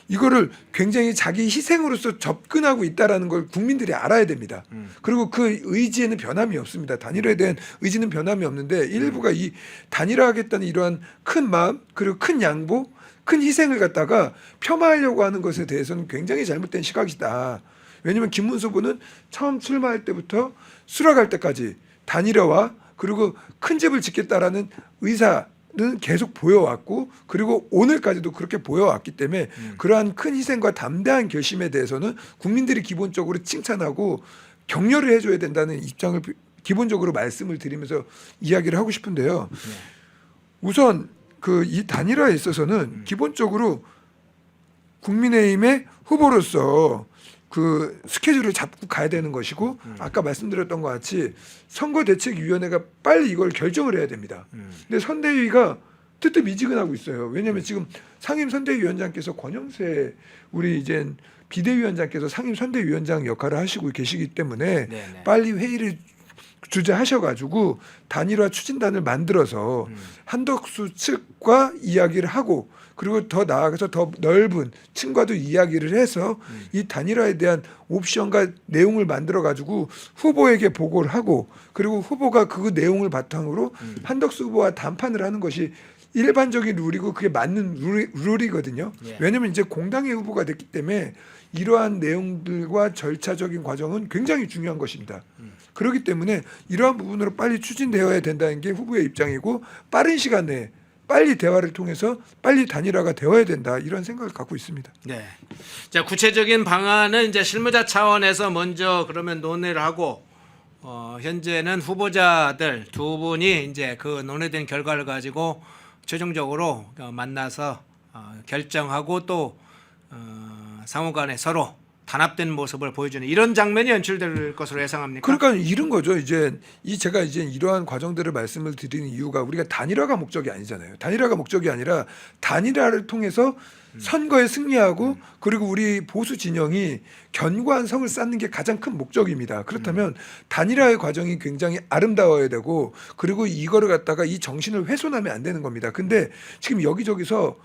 이거를 굉장히 자기 희생으로서 접근하고 있다라는 걸 국민들이 알아야 됩니다. 그리고 그 의지에는 변함이 없습니다. 단일화에 대한 의지는 변함이 없는데 일부가 이 단일화하겠다는 이러한 큰 마음 그리고 큰 양보 큰 희생을 갖다가 폄하하려고 하는 것에 대해서는 굉장히 잘못된 시각이다. 왜냐하면 김문수 후보는 처음 출마할 때부터 수락할 때까지 단일화와 그리고 큰 집을 짓겠다라는 의사는 계속 보여왔고 그리고 오늘까지도 그렇게 보여왔기 때문에 그러한 큰 희생과 담대한 결심에 대해서는 국민들이 기본적으로 칭찬하고 격려를 해줘야 된다는 입장을 기본적으로 말씀을 드리면서 이야기를 하고 싶은데요. 우선 그 이 단일화에 있어서는 기본적으로 국민의힘의 후보로서 그 스케줄을 잡고 가야 되는 것이고 아까 말씀드렸던 것 같이 선거대책위원회가 빨리 이걸 결정을 해야 됩니다. 근데 선대위가 뜨뜻미지근하고 있어요. 왜냐하면 지금 상임선대위원장께서 권영세 우리 이제 비대위원장께서 상임선대위원장 역할을 하시고 계시기 때문에 네네. 빨리 회의를 주재하셔가지고 단일화 추진단을 만들어서 한덕수 측과 이야기를 하고 그리고 더 나아가서 더 넓은 층과도 이야기를 해서 이 단일화에 대한 옵션과 내용을 만들어 가지고 후보에게 보고를 하고 그리고 후보가 그 내용을 바탕으로 한덕수 후보와談판을 하는 것이 일반적인 룰이고 그게 맞는 룰이거든요. 예. 왜냐하면 이제 공당의 후보가 됐기 때문에 이러한 내용들과 절차적인 과정은 굉장히 중요한 것입니다. 그렇기 때문에 이러한 부분으로 빨리 추진되어야 된다는 게 후보의 입장이고 빠른 시간 내에 빨리 대화를 통해서 빨리 단일화가 되어야 된다 이런 생각을 갖고 있습니다. 네. 자, 구체적인 방안은 이제 실무자 차원에서 먼저 그러면 논의를 하고 현재는 후보자들 두 분이 이제 그 논의된 결과를 가지고 최종적으로 만나서 결정하고 또 상호간에 서로 단합된 모습을 보여주는 이런 장면이 연출될 것으로 예상합니까? 그러니까 이런 거죠. 이제 제가 이제 이러한 과정들을 말씀을 드리는 이유가 우리가 단일화가 목적이 아니잖아요. 단일화가 목적이 아니라 단일화를 통해서 선거에 승리하고 그리고 우리 보수 진영이 견고한 성을 쌓는 게 가장 큰 목적입니다. 그렇다면 단일화의 과정이 굉장히 아름다워야 되고 그리고 이거를 갖다가 이 정신을 훼손하면 안 되는 겁니다. 근데 지금 여기저기서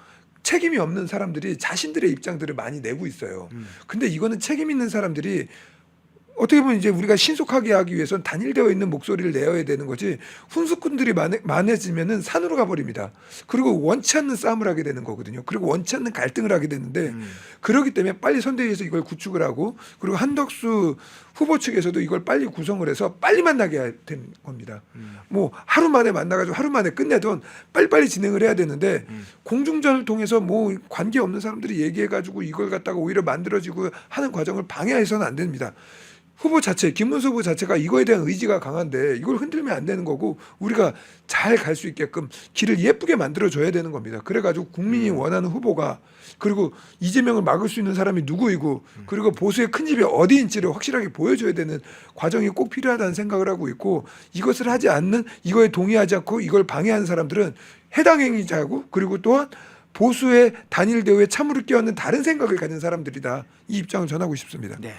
책임이 없는 사람들이 자신들의 입장들을 많이 내고 있어요. 근데 이거는 책임 있는 사람들이 어떻게 보면 이제 우리가 신속하게 하기 위해서는 단일되어 있는 목소리를 내어야 되는 거지 훈수꾼들이 많아지면은 산으로 가버립니다. 그리고 원치 않는 싸움을 하게 되는 거거든요. 그리고 원치 않는 갈등을 하게 되는데 그렇기 때문에 빨리 선대위에서 이걸 구축을 하고 그리고 한덕수 후보 측에서도 이걸 빨리 구성을 해서 빨리 만나게 된 겁니다. 뭐 하루 만에 만나가지고 하루 만에 끝내던 빨리빨리 진행을 해야 되는데 공중전을 통해서 뭐 관계없는 사람들이 얘기해가지고 이걸 갖다가 오히려 만들어지고 하는 과정을 방해해서는 안 됩니다. 후보 자체, 김문수 후보 자체가 이거에 대한 의지가 강한데 이걸 흔들면 안 되는 거고 우리가 잘 갈 수 있게끔 길을 예쁘게 만들어줘야 되는 겁니다. 그래가지고 국민이 원하는 후보가 그리고 이재명을 막을 수 있는 사람이 누구이고 그리고 보수의 큰 집이 어디인지를 확실하게 보여줘야 되는 과정이 꼭 필요하다는 생각을 하고 있고 이것을 하지 않는 이거에 동의하지 않고 이걸 방해하는 사람들은 해당 행위자고 그리고 또한 보수의 단일 대우에 참으로 끼얹는 다른 생각을 가진 사람들이다. 이 입장을 전하고 싶습니다. 네.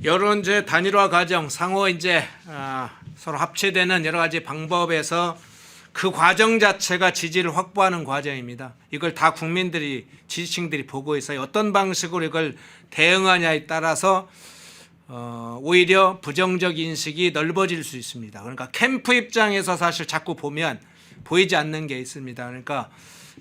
여론제 단일화 과정 상호 이제 서로 합체되는 여러 가지 방법에서 그 과정 자체가 지지를 확보하는 과정입니다. 이걸 다 국민들이 지지층들이 보고 있어요. 어떤 방식으로 이걸 대응하냐에 따라서 오히려 부정적 인식이 넓어질 수 있습니다. 그러니까 캠프 입장에서 사실 자꾸 보면 보이지 않는 게 있습니다. 그러니까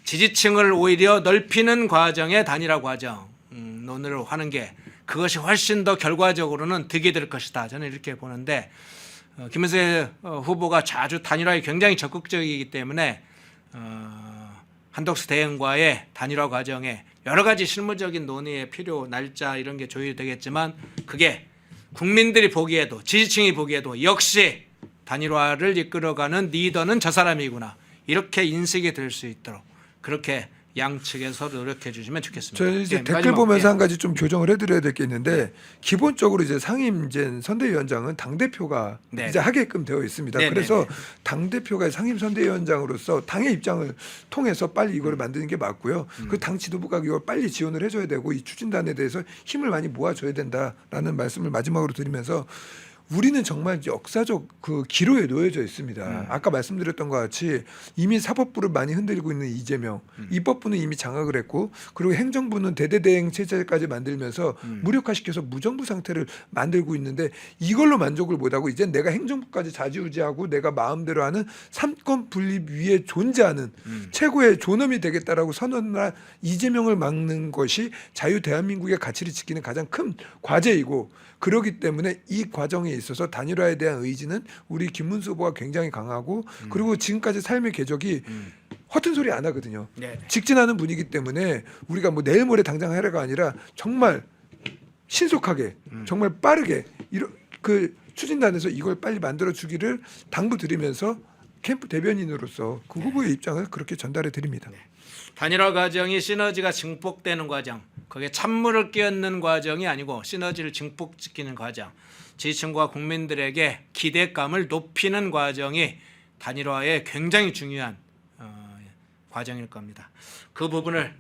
지지층을 오히려 넓히는 과정의 단일화 과정 논의를 하는 게 그것이 훨씬 더 결과적으로는 득이 될 것이다. 저는 이렇게 보는데 김문수 후보가 자주 단일화에 굉장히 적극적이기 때문에 한덕수 대행과의 단일화 과정에 여러 가지 실무적인 논의의 필요 날짜 이런 게 조율되겠지만 그게 국민들이 보기에도 지지층이 보기에도 역시 단일화를 이끌어가는 리더는 저 사람이구나 이렇게 인식이 될 수 있도록 그렇게 양측에서 노력해 주시면 좋겠습니다. 저희 이제 네, 댓글 마지막, 보면서 예. 한 가지 좀 교정을 해드려야 될 게 있는데 기본적으로 이제 상임 이제 선대위원장은 당 대표가 네. 이제 하게끔 되어 있습니다. 네, 그래서 네, 당 대표가 상임 선대위원장으로서 당의 입장을 통해서 빨리 이거를 만드는 게 맞고요. 그 당 지도부가 이걸 빨리 지원을 해줘야 되고 이 추진단에 대해서 힘을 많이 모아줘야 된다라는 말씀을 마지막으로 드리면서. 우리는 정말 역사적 그 기로에 놓여져 있습니다. 아까 말씀드렸던 것 같이 이미 사법부를 많이 흔들고 있는 이재명, 입법부는 이미 장악을 했고 그리고 행정부는 대대대행 체제까지 만들면서 무력화시켜서 무정부 상태를 만들고 있는데 이걸로 만족을 못하고 이제 내가 행정부까지 좌지우지하고 내가 마음대로 하는 삼권 분립 위에 존재하는 최고의 존엄이 되겠다라고 선언한 이재명을 막는 것이 자유 대한민국의 가치를 지키는 가장 큰 과제이고 그렇기 때문에 이 과정에 있어서 단일화에 대한 의지는 우리 김문수 후보가 굉장히 강하고 그리고 지금까지 삶의 궤적이 허튼 소리 안 하거든요. 네. 직진하는 분이기 때문에 우리가 뭐 내일 모레 당장 하려가 아니라 정말 신속하게 정말 빠르게 이런 그 추진단에서 이걸 빨리 만들어 주기를 당부드리면서 캠프 대변인으로서 그 후보의 입장을 그렇게 전달해 드립니다. 단일화 과정이 시너지가 증폭되는 과정, 그게 찬물을 끼얹는 과정이 아니고 시너지를 증폭시키는 과정, 지지층과 국민들에게 기대감을 높이는 과정이 단일화에 굉장히 중요한 과정일 겁니다. 그 부분을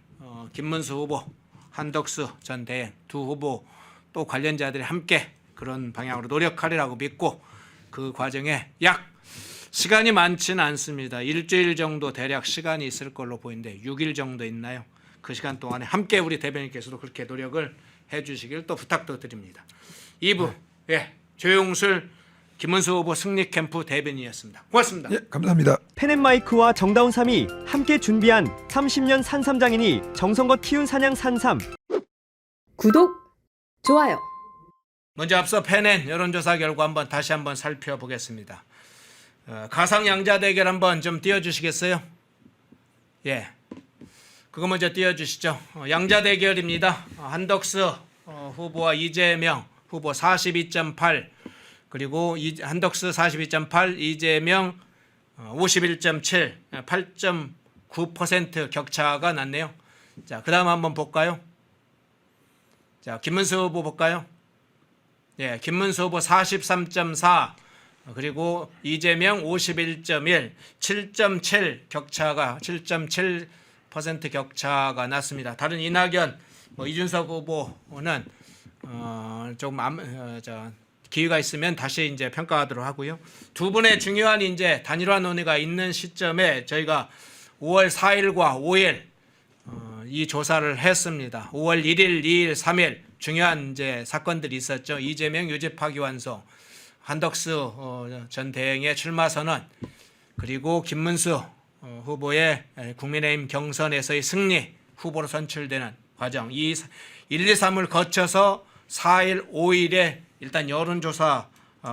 김문수 후보, 한덕수 전 대행 두 후보 또 관련자들이 함께 그런 방향으로 노력하리라고 믿고 그 과정에 약 시간이 많지는 않습니다. 일주일 정도 대략 시간이 있을 걸로 보이는데 6일 정도 있나요? 그 시간 동안에 함께 우리 대변인께서도 그렇게 노력을 해주시길 또 부탁도 드립니다. 2부 조용술 김문수 후보 승리 캠프 대변인이었습니다. 고맙습니다. 예, 감사합니다. 펜앤마이크와 정다운 삼이 함께 준비한 30년 산삼장인이 정성껏 키운 산양 산삼. 구독, 좋아요. 먼저 앞서 펜앤 여론조사 결과 다시 한번 살펴보겠습니다. 가상 양자 대결 한번 좀 띄워주시겠어요? 예, 그거 먼저 띄워주시죠. 양자 대결입니다. 한덕수 후보와 이재명 후보 42.8 그리고 한덕수 42.8 이재명 51.7 8.9% 격차가 났네요. 자, 그다음 한번 볼까요? 자, 김문수 후보 볼까요? 예, 김문수 후보 43.4 그리고 이재명 51.1 7.7 격차가 7.7% 격차가 났습니다. 다른 이낙연 이준석 후보는 조금 기회가 있으면 다시 이제 평가하도록 하고요. 두 분의 중요한 이제 단일화 논의가 있는 시점에 저희가 5월 4일과 5일 이 조사를 했습니다. 5월 1일, 2일, 3일 중요한 이제 사건들이 있었죠. 이재명 유죄 파기환송, 한덕수 전 대행의 출마 선언, 그리고 김문수 후보의 국민의힘 경선에서의 승리 후보로 선출되는 과정. 이 1, 2, 3을 거쳐서 4일, 5일에 일단 여론조사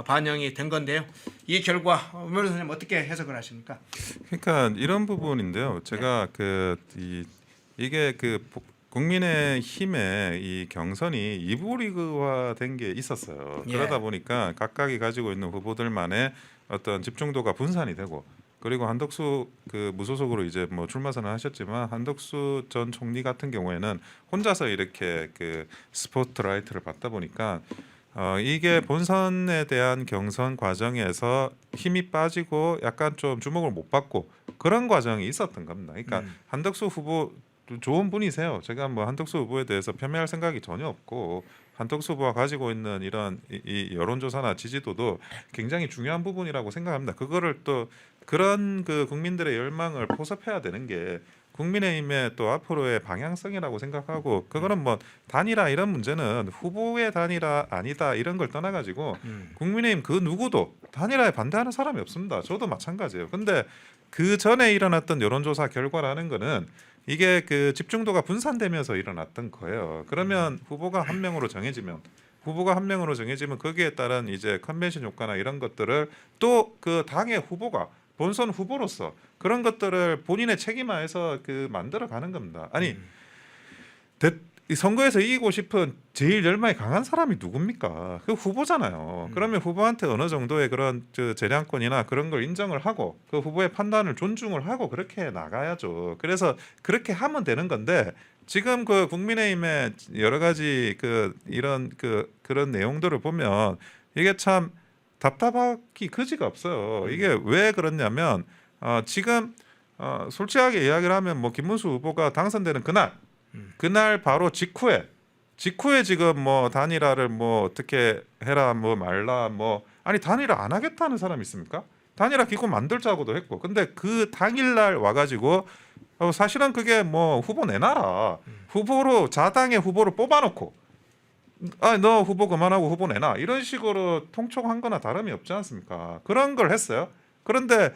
반영이 된 건데요. 이 결과 변호사 선생님 어떻게 해석을 하십니까? 그러니까 이런 부분인데요. 제가 이게 국민의힘의 이 경선이 이브리그화된 게 있었어요. 그러다 보니까 각각이 가지고 있는 후보들만의 어떤 집중도가 분산이 되고, 그리고 한덕수 무소속으로 이제 뭐 출마선을 하셨지만 한덕수 전 총리 같은 경우에는 혼자서 이렇게 스포트라이트를 받다 보니까 이게 본선에 대한 경선 과정에서 힘이 빠지고 약간 좀 주목을 못 받고 그런 과정이 있었던 겁니다. 그러니까 한덕수 후보 좋은 분이세요. 제가 뭐 한덕수 후보에 대해서 폄훼할 생각이 전혀 없고, 한덕수 후보가 가지고 있는 이런 이 여론조사나 지지도도 굉장히 중요한 부분이라고 생각합니다. 그거를 또 그런 국민들의 열망을 포섭해야 되는 게 국민의힘의 또 앞으로의 방향성이라고 생각하고, 그거는 뭐 단일화 이런 문제는 후보의 단일화 아니다 이런 걸 떠나가지고 국민의힘 그 누구도 단일화에 반대하는 사람이 없습니다. 저도 마찬가지예요. 근데 그 전에 일어났던 여론조사 결과라는 거는 이게 집중도가 분산되면서 일어났던 거예요. 그러면 후보가 한 명으로 정해지면 거기에 따른 이제 컨벤션 효과나 이런 것들을 또 그 당의 후보가 본선 후보로서 그런 것들을 본인의 책임하에서 만들어 가는 겁니다. 아니 선거에서 이기고 싶은 제일 열망이 강한 사람이 누굽니까? 그 후보잖아요. 그러면 후보한테 어느 정도의 그런 재량권이나 그런 걸 인정을 하고 그 후보의 판단을 존중을 하고 그렇게 나가야죠. 그래서 그렇게 하면 되는 건데, 지금 국민의힘의 여러 가지 이런 그런 내용들을 보면 이게 참 답답하기 그지가 없어요. 이게 왜 그렇냐면 지금 솔직하게 이야기를 하면 뭐 김문수 후보가 당선되는 그날 바로 직후에 지금 뭐 단일화를 뭐 어떻게 해라 뭐 말라 뭐 아니 단일화 안 하겠다는 사람이 있습니까? 단일화 기구 만들자고도 했고, 근데 그 당일날 와가지고 사실은 그게 뭐 후보 내놔라, 후보로 자당의 후보를 뽑아놓고 너 후보 그만하고 후보 내놔 이런 식으로 통촉한 거나 다름이 없지 않습니까? 그런 걸 했어요. 그런데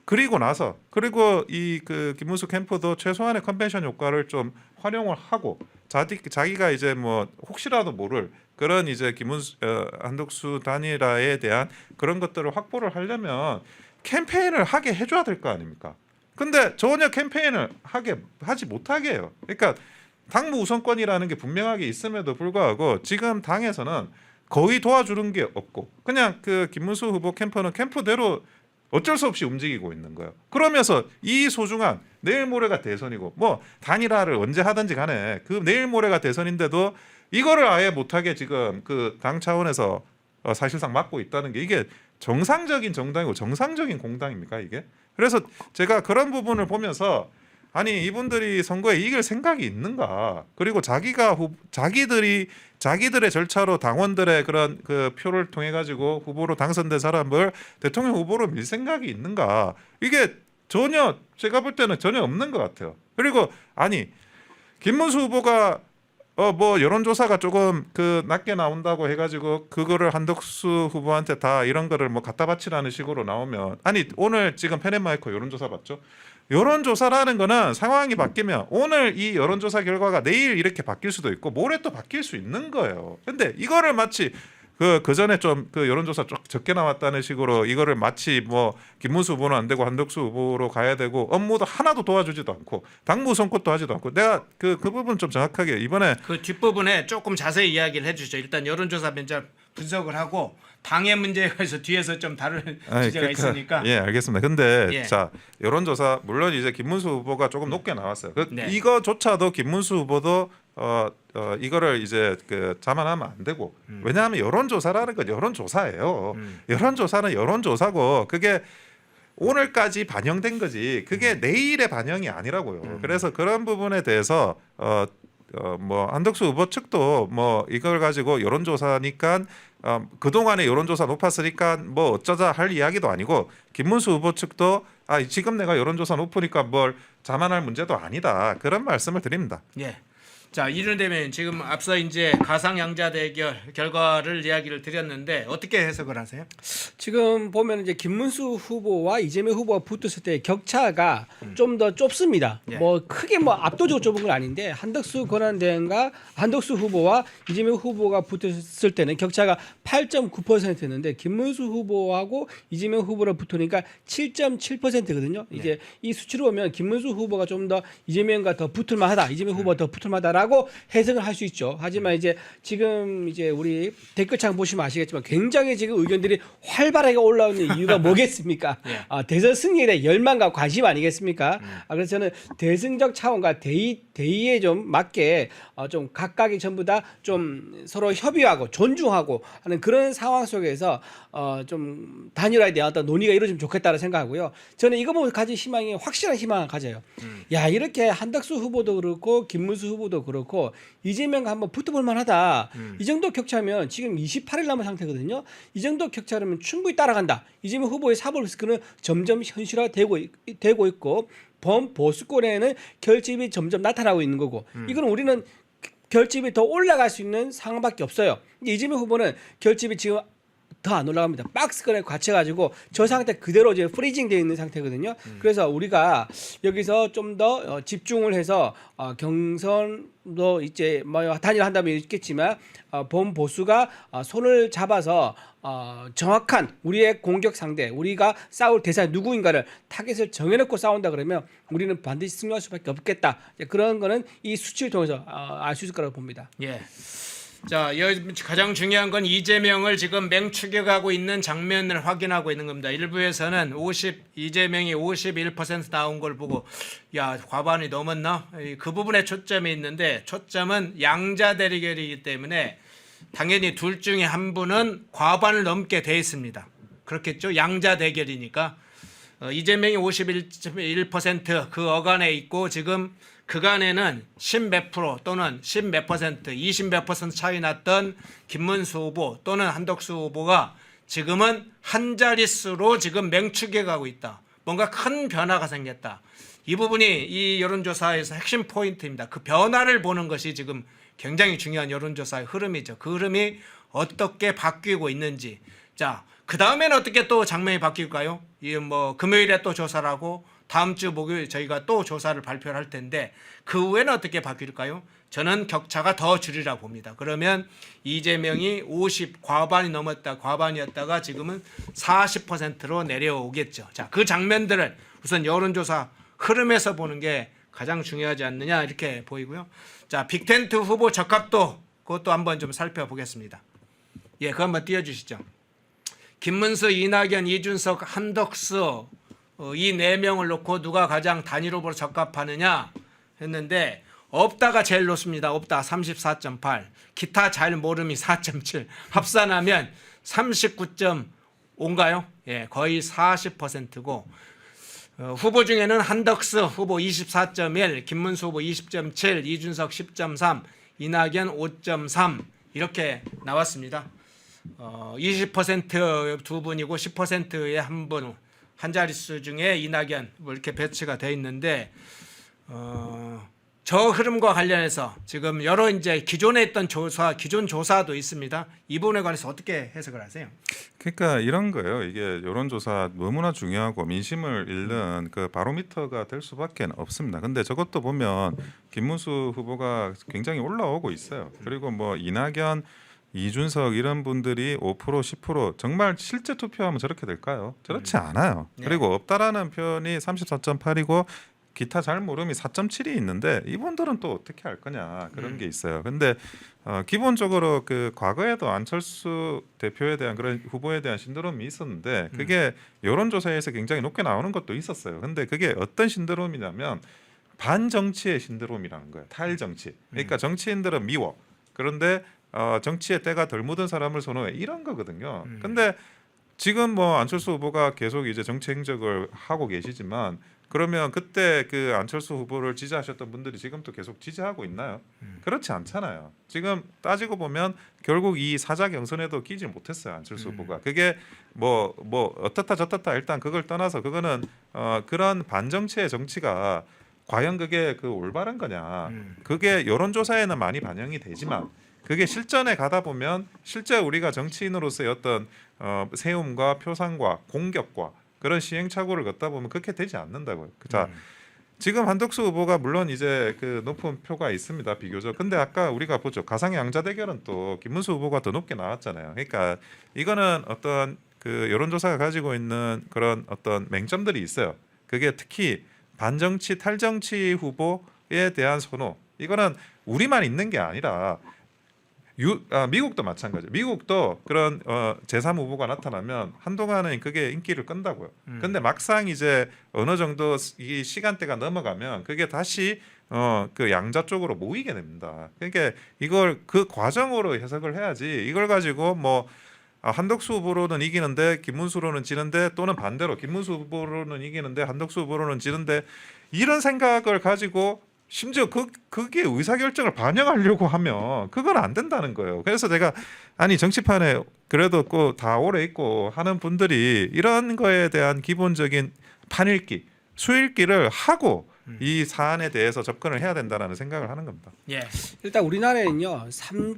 그리고 나서 이 김문수 캠프도 최소한의 컨벤션 효과를 좀 활용을 하고 자기가 이제 뭐 혹시라도 모를 그런 이제 한덕수 단일화에 대한 그런 것들을 확보를 하려면 캠페인을 하게 해줘야 될 거 아닙니까? 근데 전혀 캠페인을 하지 못하게 해요. 그러니까 당무 우선권이라는 게 분명하게 있음에도 불구하고 지금 당에서는 거의 도와주는 게 없고 그냥 김문수 후보 캠프는 캠프대로 어쩔 수 없이 움직이고 있는 거예요. 그러면서 이 소중한 내일 모레가 대선이고 뭐 단일화를 언제 하든지 간에 내일 모레가 대선인데도 이거를 아예 못하게 지금 당 차원에서 사실상 막고 있다는 게 이게 정상적인 정당이고 정상적인 공당입니까 이게? 그래서 제가 그런 부분을 보면서 아니 이분들이 선거에 이길 생각이 있는가? 그리고 자기들의 절차로 당원들의 그런 그 표를 통해 가지고 후보로 당선된 사람을 대통령 후보로 밀 생각이 있는가? 이게 전혀 제가 볼 때는 전혀 없는 것 같아요. 그리고 아니 김문수 후보가 뭐 여론조사가 조금 그 낮게 나온다고 해가지고 그거를 한덕수 후보한테 다 이런 거를 뭐 갖다 바치라는 식으로 나오면 아니 오늘 지금 페넷마이커 여론조사 봤죠? 여론조사라는 거는 상황이 바뀌면 오늘 이 여론조사 결과가 내일 이렇게 바뀔 수도 있고 모레 또 바뀔 수 있는 거예요. 근데 이거를 마치 그 전에 좀 그 여론조사 좀 적게 나왔다는 식으로 이거를 마치 뭐 김문수 후보는 안 되고 한덕수 후보로 가야 되고 업무도 하나도 도와주지도 않고 당무 선ቆ도 하지도 않고 내가 그 부분 좀 정확하게 이번에 그 뒷부분에 조금 자세히 이야기를 해주죠. 일단 여론조사 면접 분석을 하고 당의 문제에 관해서 뒤에서 좀 다른 주제가 있으니까. 예, 알겠습니다. 근데 예. 자 여론조사 물론 이제 김문수 후보가 조금 높게 나왔어요. 네. 이거조차도 김문수 후보도 이거를 이제 그 자만하면 안 되고 왜냐하면 여론조사라는 건 여론조사예요. 여론조사는 여론조사고 그게 오늘까지 반영된 거지 그게 내일의 반영이 아니라고요. 그래서 그런 부분에 대해서 뭐 한덕수 후보 측도 뭐 이걸 가지고 여론조사니까 그동안에 여론조사 높았으니까 뭐 어쩌자 할 이야기도 아니고 김문수 후보 측도 지금 내가 여론조사 높으니까 뭘 자만할 문제도 아니다 그런 말씀을 드립니다. 예. 자, 이른되면 지금 앞서 이제 가상양자 대결 결과를 이야기를 드렸는데 어떻게 해석을 하세요? 지금 보면 이제 김문수 후보와 이재명 후보가 붙었을 때 격차가 좀 더 좁습니다. 예. 뭐 크게 뭐 압도적으로 좁은 건 아닌데 한덕수 권한대행과 한덕수 후보와 이재명 후보가 붙었을 때는 격차가 8.9%였는데 김문수 후보하고 이재명 후보를 붙으니까 7.7%거든요. 이제 이 수치로 보면 김문수 후보가 좀 더 이재명과 더 붙을만하다, 이재명 후보가 더 붙을만하다라고 해석을 할 수 있죠. 하지만 이제 지금 이제 우리 댓글창 보시면 아시겠지만 굉장히 지금 의견들이 활발하게 올라오는 이유가 뭐겠습니까? 예. 대선 승리에 대한 열망과 관심 아니겠습니까? 그래서 저는 대승적 차원과 대의에 좀 맞게 좀 각각이 전부 다 좀 서로 협의하고 존중하고 하는 그런 상황 속에서 좀 단일화에 대한 어떤 논의가 이루어지면 좋겠다고 생각하고요. 저는 이거 보면 가진 희망이 확실한 희망을 가져요. 야, 이렇게 한덕수 후보도 그렇고 김문수 후보도 그렇고 이재명과 한번 붙어볼 만하다. 이 정도 격차면 지금 28일 남은 상태거든요. 이 정도 격차라면 충분히 따라간다. 이재명 후보의 사법 리스크는 점점 현실화되고 있고 범보수권에는 결집이 점점 나타나고 있는 거고 이건 우리는 결집이 더 올라갈 수 있는 상황밖에 없어요. 이재명 후보는 결집이 지금 더 안 올라갑니다. 박스권에 갇혀가지고 저 상태 그대로 이제 프리징 되어 있는 상태거든요. 그래서 우리가 여기서 좀 더 집중을 해서 경선도 이제 뭐 단일화한다면 있겠지만 범보수가 손을 잡아서 정확한 우리의 공격 상대, 우리가 싸울 대상 누구인가를 타겟을 정해놓고 싸운다 그러면 우리는 반드시 승리할 수밖에 없겠다. 그런 거는 이 수치를 통해서 알 수 있을 거라고 봅니다. 예. 자, 가장 중요한 건 이재명을 지금 맹추격하고 있는 장면을 확인하고 있는 겁니다. 일부에서는 이재명이 51% 나온 걸 보고 야, 과반이 넘었나? 그 부분에 초점이 있는데 초점은 양자 대결이기 때문에 당연히 둘 중에 한 분은 과반을 넘게 돼 있습니다. 그렇겠죠? 양자 대결이니까 이재명이 51% 그 어간에 있고 지금 그간에는 10몇 프로 또는 10몇 퍼센트, 20몇 퍼센트 차이 났던 김문수 후보 또는 한덕수 후보가 지금은 한 자릿수로 지금 맹추격하고 있다. 뭔가 큰 변화가 생겼다. 이 부분이 이 여론조사에서 핵심 포인트입니다. 그 변화를 보는 것이 지금 굉장히 중요한 여론조사의 흐름이죠. 그 흐름이 어떻게 바뀌고 있는지. 자, 그 다음에는 어떻게 또 장면이 바뀔까요? 이 뭐 금요일에 또 조사를 하고 다음 주 목요일 저희가 또 조사를 발표를 할 텐데 그 후에는 어떻게 바뀔까요? 저는 격차가 더 줄이라 봅니다. 그러면 이재명이 50 과반이 넘었다 과반이었다가 지금은 40%로 내려오겠죠. 자, 그 장면들을 우선 여론조사 흐름에서 보는 게 가장 중요하지 않느냐 이렇게 보이고요. 자, 빅텐트 후보 적합도 그것도 한번 좀 살펴보겠습니다. 예, 그거 한번 띄워주시죠. 김문수, 이낙연, 이준석, 한덕수 이 4명을 놓고 누가 가장 단일 후보로 적합하느냐 했는데 없다가 제일 높습니다. 없다 34.8, 기타 잘 모름이 4.7, 합산하면 39.5인가요? 예, 거의 40%고 후보 중에는 한덕수 후보 24.1, 김문수 후보 20.7, 이준석 10.3, 이낙연 5.3 이렇게 나왔습니다. 20%두 분이고 10%의 한 분, 한 자릿수 중에 이낙연 뭐 이렇게 배치가 돼 있는데 저 흐름과 관련해서 지금 여러 이제 기존에 있던 기존 조사도 있습니다. 이 부분에 관해서 어떻게 해석을 하세요? 그러니까 이런 거예요. 이게 여론조사 너무나 중요하고 민심을 읽는 그 바로미터가 될 수밖에 없습니다. 근데 저것도 보면 김문수 후보가 굉장히 올라오고 있어요. 그리고 뭐 이낙연, 이준석 이런 분들이 5% 10% 정말 실제 투표하면 저렇게 될까요? 저렇지 않아요. 네. 그리고 없다라는 표현이 34.8이고 기타 잘 모름이 4.7이 있는데 이분들은 또 어떻게 할 거냐 그런 게 있어요. 근데 기본적으로 그 과거에도 안철수 대표에 대한 그런 후보에 대한 신드롬이 있었는데 그게 여론조사에서 굉장히 높게 나오는 것도 있었어요. 근데 그게 어떤 신드롬이냐면 반정치의 신드롬이라는 거예요. 탈정치. 그러니까 정치인들은 미워. 그런데 정치에 때가 덜 묻은 사람을 선호해 이런 거거든요. 근데 지금 뭐 안철수 후보가 계속 이제 정치 행적을 하고 계시지만 그러면 그때 그 안철수 후보를 지지하셨던 분들이 지금도 계속 지지하고 있나요? 그렇지 않잖아요. 지금 따지고 보면 결국 이 사자 경선에도 끼지 못했어요 안철수 후보가. 그게 뭐 어떻다 저떻다 일단 그걸 떠나서 그거는 그런 반정치의 정치가 과연 그게 그 올바른 거냐? 그게 여론조사에는 많이 반영이 되지만 그게 실전에 가다 보면 실제 우리가 정치인으로서의 어떤 세움과 표상과 공격과 그런 시행착오를 걷다 보면 그렇게 되지 않는다고요. 자, 지금 한덕수 후보가 물론 이제 그 높은 표가 있습니다. 비교적. 근데 아까 우리가 보죠. 가상의 양자 대결은 또 김문수 후보가 더 높게 나왔잖아요. 그러니까 이거는 어떤 그 여론조사가 가지고 있는 그런 어떤 맹점들이 있어요. 그게 특히 반정치 탈정치 후보에 대한 선호. 이거는 우리만 있는 게 아니라 미국도 마찬가지예요. 미국도 그런 제3 후보가 나타나면 한동안은 그게 인기를 끈다고요. 근데 막상 이제 어느 정도 이 시간대가 넘어가면 그게 다시 그 양자 쪽으로 모이게 됩니다. 그러니까 이걸 그 과정으로 해석을 해야지 이걸 가지고 뭐 한덕수 후보로는 이기는데 김문수로는 지는데 또는 반대로 김문수 후보로는 이기는데 한덕수 후보로는 지는데 이런 생각을 가지고 심지어 그게 의사결정을 반영하려고 하면 그건 안 된다는 거예요. 그래서 제가 아니 정치판에 그래도 꼭 다 오래 있고 하는 분들이 이런 거에 대한 기본적인 판읽기, 수읽기를 하고 이 사안에 대해서 접근을 해야 된다는 생각을 하는 겁니다. 예. 일단 우리나라에는요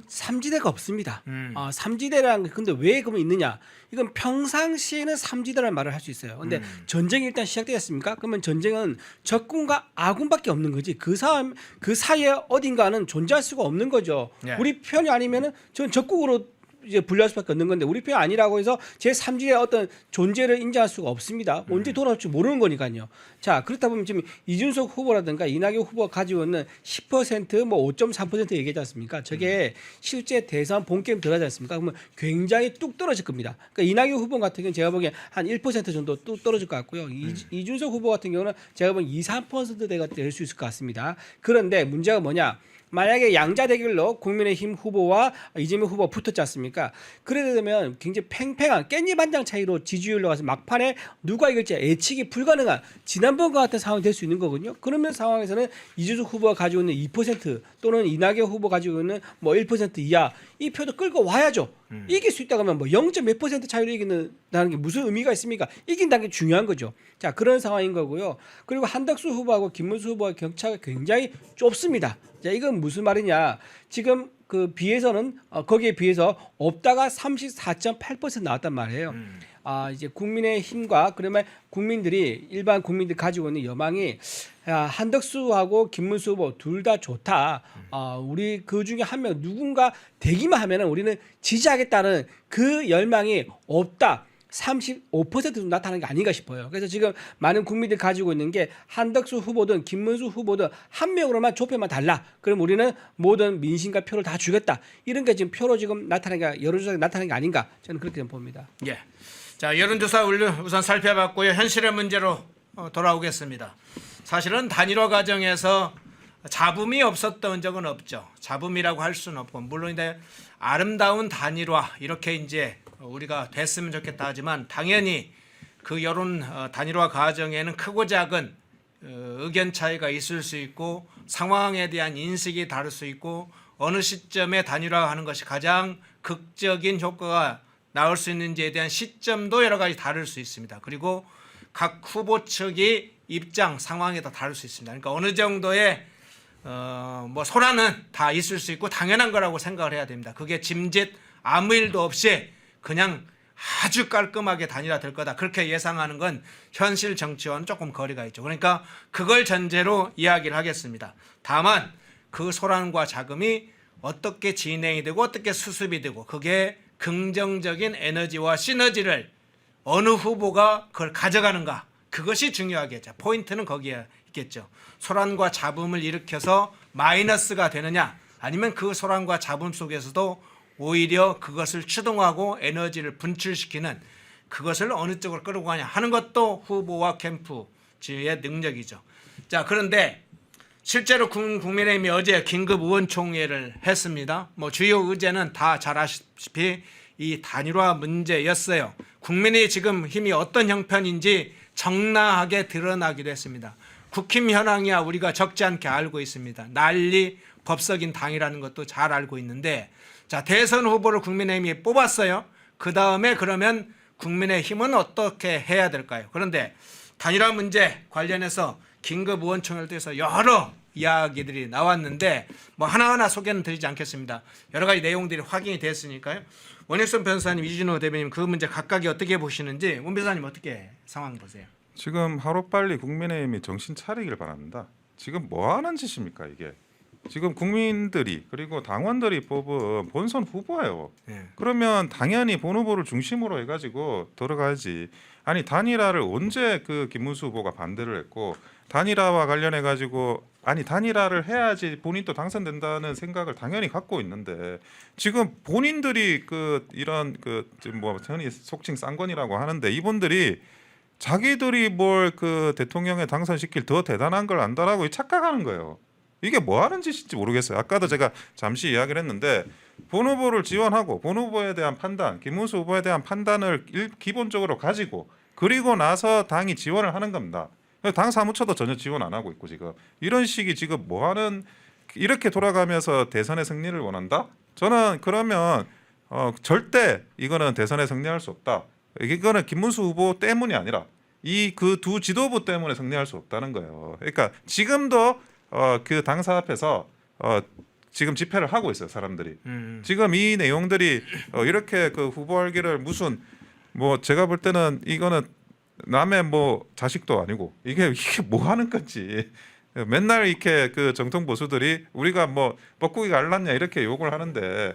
삼지대가 없습니다. 삼지대라는 게 근데 왜 그러면 있느냐? 이건 평상시에는 삼지대라는 말을 할 수 있어요. 근데 전쟁이 일단 시작되었습니까? 그러면 전쟁은 적군과 아군밖에 없는 거지. 그 사이에 어딘가는 존재할 수가 없는 거죠. 예. 우리 편이 아니면은 전 적국으로 이제 분류할 수밖에 없는 건데 우리 편 아니라고 해서 제3지의 어떤 존재를 인정할 수가 없습니다. 언제 돌아올지 모르는 거니까요. 자, 그렇다 보면 지금 이준석 후보라든가 이낙연 후보가 가지고 있는 10% 뭐 5.3% 얘기하지 않습니까? 저게 실제 대선 본게임 들어가지 않습니까? 그러면 굉장히 뚝 떨어질 겁니다. 그러니까 이낙연 후보 같은 경우는 제가 보기엔 한 1% 정도 뚝 떨어질 것 같고요. 이준석 후보 같은 경우는 제가 보기엔 2, 3%대가 될 수 있을 것 같습니다. 그런데 문제가 뭐냐? 만약에 양자 대결로 국민의힘 후보와 이재명 후보가 붙었지 않습니까? 그러게 되면 굉장히 팽팽한 깻잎 한 장 차이로 지지율로 가서 막판에 누가 이길지 예측이 불가능한 지난번과 같은 상황이 될 수 있는 거거든요. 그러면 상황에서는 이준석 후보가 가지고 있는 2% 또는 이낙연 후보 가지고 있는 뭐 1% 이하 이 표도 끌고 와야죠. 이길 수 있다고 하면 뭐 0.몇 % 차이로 이긴다는 게 무슨 의미가 있습니까? 이긴다는 게 중요한 거죠. 자, 그런 상황인 거고요. 그리고 한덕수 후보하고 김문수 후보의 격차가 굉장히 좁습니다. 자, 이건 무슨 말이냐? 지금 그 비해서는 거기에 비해서 없다가 34.8% 나왔단 말이에요. 이제 국민의힘과 그러면 국민들이 일반 국민들 가지고 있는 여망이 한덕수하고 김문수 후보 둘 다 좋다. 우리 그 중에 한 명 누군가 되기만 하면은 우리는 지지하겠다는 그 열망이 없다. 35% 나타나는 게 아닌가 싶어요. 그래서 지금 많은 국민들이 가지고 있는 게 한덕수 후보든 김문수 후보든 한 명으로만 좁혀만 달라. 그럼 우리는 모든 민심과 표를 다 주겠다. 이런 게 지금 표로 지금 나타나는 게 여론조사에 나타나는 게 아닌가. 저는 그렇게 좀 봅니다. 예. 자, 여론조사 우선 살펴봤고요. 현실의 문제로 돌아오겠습니다. 사실은 단일화 과정에서 잡음이 없었던 적은 없죠. 잡음이라고 할 수는 없고 물론 이제 아름다운 단일화 이렇게 이제 우리가 됐으면 좋겠다 하지만 당연히 그 여론 단일화 과정에는 크고 작은 의견 차이가 있을 수 있고 상황에 대한 인식이 다를 수 있고 어느 시점에 단일화하는 것이 가장 극적인 효과가 나올 수 있는지에 대한 시점도 여러 가지 다를 수 있습니다. 그리고 각 후보 측이 입장 상황에 다 다를 수 있습니다. 그러니까 어느 정도의 뭐 소란은 다 있을 수 있고 당연한 거라고 생각을 해야 됩니다. 그게 짐짓 아무 일도 없이 그냥 아주 깔끔하게 단일화될 거다. 그렇게 예상하는 건 현실 정치와는 조금 거리가 있죠. 그러니까 그걸 전제로 이야기를 하겠습니다. 다만 그 소란과 자금이 어떻게 진행이 되고 어떻게 수습이 되고 그게 긍정적인 에너지와 시너지를 어느 후보가 그걸 가져가는가 그것이 중요하겠죠. 포인트는 거기에 있겠죠. 소란과 잡음을 일으켜서 마이너스가 되느냐 아니면 그 소란과 잡음 속에서도 오히려 그것을 추동하고 에너지를 분출시키는 그것을 어느 쪽으로 끌고 가냐 하는 것도 후보와 캠프의 능력이죠. 자, 그런데 실제로 국민의힘이 어제 긴급 의원총회를 했습니다. 뭐 주요 의제는 다 잘 아시다시피 이 단일화 문제였어요. 국민의 지금 힘이 어떤 형편인지 적나하게 드러나기도 했습니다. 국힘 현황이야 우리가 적지 않게 알고 있습니다. 난리 법석인 당이라는 것도 잘 알고 있는데 자, 대선 후보를 국민의힘이 뽑았어요. 그 다음에 그러면 국민의힘은 어떻게 해야 될까요? 그런데 단일화 문제 관련해서 긴급 의원총회를 통해서 여러 이야기들이 나왔는데 뭐 하나하나 소개는 드리지 않겠습니다. 여러 가지 내용들이 확인이 됐으니까요. 원익선 변호사님, 이준호 대변인 그 문제 각각이 어떻게 보시는지 원 변호사님 어떻게 상황 보세요? 지금 하루빨리 국민의힘이 정신 차리길 바랍니다. 지금 뭐 하는 짓입니까 이게? 지금 국민들이 그리고 당원들이 뽑은 본선 후보예요. 네. 그러면 당연히 본 후보를 중심으로 해가지고 들어가야지. 아니 단일화를 언제 그 김문수 후보가 반대를 했고 단일화와 관련해 가지고 아니 단일화를 해야지 본인도 당선된다는 생각을 당연히 갖고 있는데 지금 본인들이 그 이런 그 뭐 흔히 속칭 쌍권이라고 하는데 이분들이 자기들이 뭘 그 대통령에 당선시킬 더 대단한 걸 안다라고 착각하는 거예요. 이게 뭐 하는 짓인지 모르겠어요. 아까도 제가 잠시 이야기를 했는데 본 후보를 지원하고 본 후보에 대한 판단, 김문수 후보에 대한 판단을 기본적으로 가지고 그리고 나서 당이 지원을 하는 겁니다. 당 사무처도 전혀 지원 안 하고 있고 지금 이런 식이 지금 뭐 하는 이렇게 돌아가면서 대선의 승리를 원한다? 저는 그러면 절대 이거는 대선에 승리할 수 없다. 이거는 김문수 후보 때문이 아니라 이 그 두 지도부 때문에 승리할 수 없다는 거예요. 그러니까 지금도 그 당사 앞에서 지금 집회를 하고 있어요, 사람들이. 지금 이 내용들이 이렇게 그 후보 알기를 무슨 뭐 제가 볼 때는 이거는 남의 뭐 자식도 아니고 이게 뭐 하는 건지 맨날 이렇게 그 정통 보수들이 우리가 뭐 뻐꾸기가 알랐냐 이렇게 욕을 하는데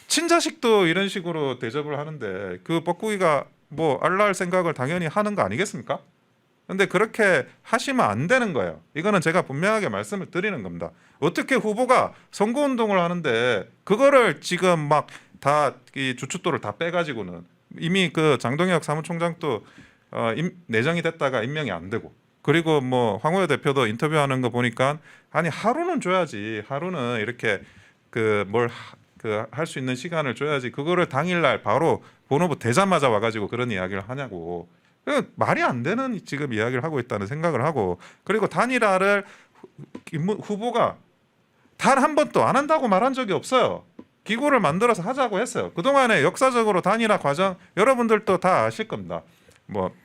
친자식도 이런 식으로 대접을 하는데 그 뻐꾸기가 뭐 알랄 생각을 당연히 하는 거 아니겠습니까? 근데 그렇게 하시면 안 되는 거예요. 이거는 제가 분명하게 말씀을 드리는 겁니다. 어떻게 후보가 선거운동을 하는데 그거를 지금 막 다 이 주춧돌을 다 빼가지고는 이미 그 장동혁 사무총장도 내정이 됐다가 임명이 안 되고 그리고 뭐 황우여 대표도 인터뷰하는 거 보니까 아니 하루는 줘야지 하루는 이렇게 그 뭘 그 할 수 있는 시간을 줘야지 그거를 당일날 바로 본후보 되자마자 와가지고 그런 이야기를 하냐고. 말이 안 되는 지금 이야기를 하고 있다는 생각을 하고 그리고 단일화를 후보가 단 한 번도 안 한다고 말한 적이 없어요. 기구를 만들어서 하자고 했어요. 그동안에 역사적으로 단일화 과정 여러분들도 다 아실 겁니다. 뭐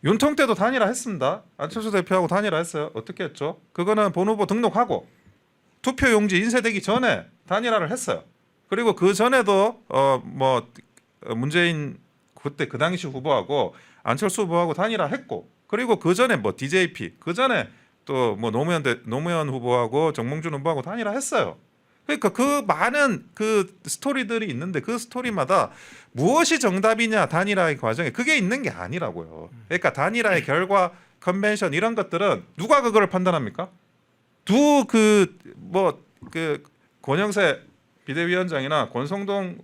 윤통 때도 단일화 했습니다. 안철수 대표하고 단일화 했어요. 어떻게 했죠? 그거는 본 후보 등록하고 투표용지 인쇄되기 전에 단일화를 했어요. 그리고 그 전에도 뭐 문재인 그때 그 당시 후보하고 안철수 후보하고 단일화 했고 그리고 그 전에 뭐 DJP 그 전에 또 뭐 노무현 후보하고 정몽준 후보하고 단일화 했어요. 그러니까 그 많은 그 스토리들이 있는데 그 스토리마다 무엇이 정답이냐 단일화의 과정에 그게 있는 게 아니라고요. 그러니까 단일화의 결과 컨벤션 이런 것들은 누가 그거를 판단합니까? 그 권영세 비대위원장이나 권성동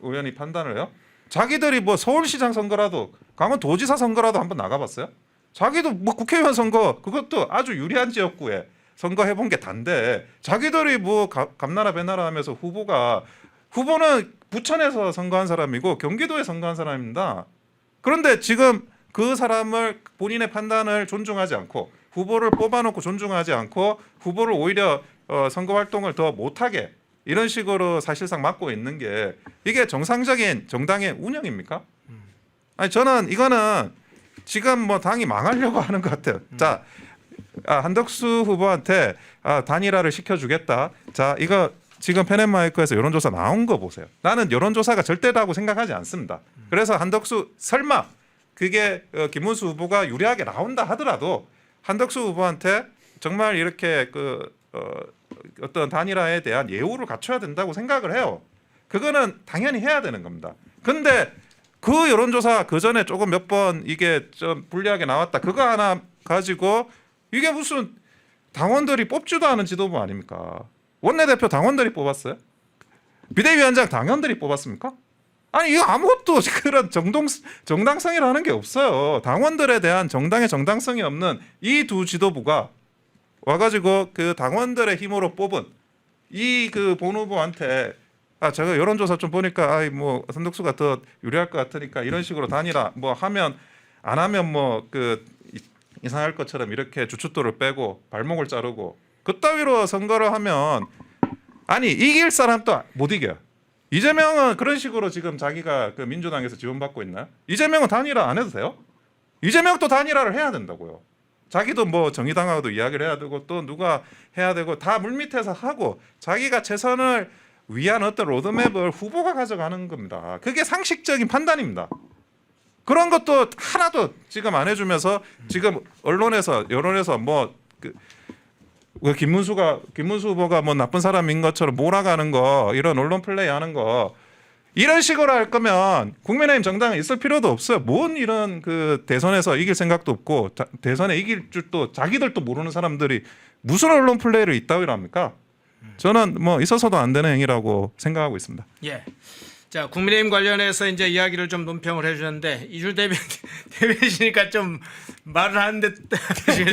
의원이 판단을 해요? 자기들이 뭐 서울시장 선거라도 강원도지사 선거라도 한번 나가봤어요? 자기도 뭐 국회의원 선거 그것도 아주 유리한 지역구에 선거 해본 게 단데 자기들이 뭐 감나라 배나라 하면서 후보는 부천에서 선거한 사람이고 경기도에 선거한 사람입니다. 그런데 지금 그 사람을 본인의 판단을 존중하지 않고 후보를 뽑아놓고 존중하지 않고 후보를 오히려 선거 활동을 더 못하게 이런 식으로 사실상 막고 있는 게 이게 정상적인 정당의 운영입니까? 아니 저는 이거는 지금 뭐 당이 망하려고 하는 것 같아요. 자, 한덕수 후보한테 단일화를 시켜주겠다. 자, 이거 지금 펜앤마이크에서 여론조사 나온 거 보세요. 나는 여론조사가 절대다고 생각하지 않습니다. 그래서 한덕수 설마 그게 김문수 후보가 유리하게 나온다 하더라도 한덕수 후보한테 정말 이렇게 어떤 단일화에 대한 예우를 갖춰야 된다고 생각을 해요. 그거는 당연히 해야 되는 겁니다. 근데 그 여론조사 그 전에 조금 몇 번 이게 좀 불리하게 나왔다. 그거 하나 가지고 이게 무슨 당원들이 뽑지도 않은 지도부 아닙니까? 원내대표 당원들이 뽑았어요? 비대위원장 당원들이 뽑았습니까? 아니 이거 아무것도 그런 정당성이라는 게 없어요. 당원들에 대한 정당의 정당성이 없는 이 두 지도부가 와가지고 그 당원들의 힘으로 뽑은 이 그 본 후보한테 제가 여론조사 좀 보니까 뭐 한덕수가 더 유리할 것 같으니까 이런 식으로 단일화 뭐 하면 안 하면 뭐 그 이상할 것처럼 이렇게 주춧돌을 빼고 발목을 자르고 그따위로 선거를 하면 아니 이길 사람도 못 이겨요. 이재명은 그런 식으로 지금 자기가 그 민주당에서 지원받고 있나요? 이재명은 단일화 안 해도 돼요? 이재명도 단일화를 해야 된다고요. 자기도 뭐 정의당하고도 이야기를 해야 되고 또 누가 해야 되고 다 물밑에서 하고 자기가 최선을 위한 어떤 로드맵을 후보가 가져가는 겁니다. 그게 상식적인 판단입니다. 그런 것도 하나도 지금 안 해주면서 지금 언론에서 여론에서 김문수 후보가 뭐 나쁜 사람인 것처럼 몰아가는 거 이런 언론 플레이하는 거 이런 식으로 할 거면 국민의힘 정당은 있을 필요도 없어요. 뭔 이런 그 대선에서 이길 생각도 없고 대선에 이길 줄도 자기들도 모르는 사람들이 무슨 언론 플레이를 이따위로 합니까? 저는 뭐 있어서도 안 되는 행위라고 생각하고 있습니다. 예. 자, 국민의힘 관련해서 이제 이야기를 좀 논평을 해주셨는데 이줄 대변이니까 좀 말을 하는데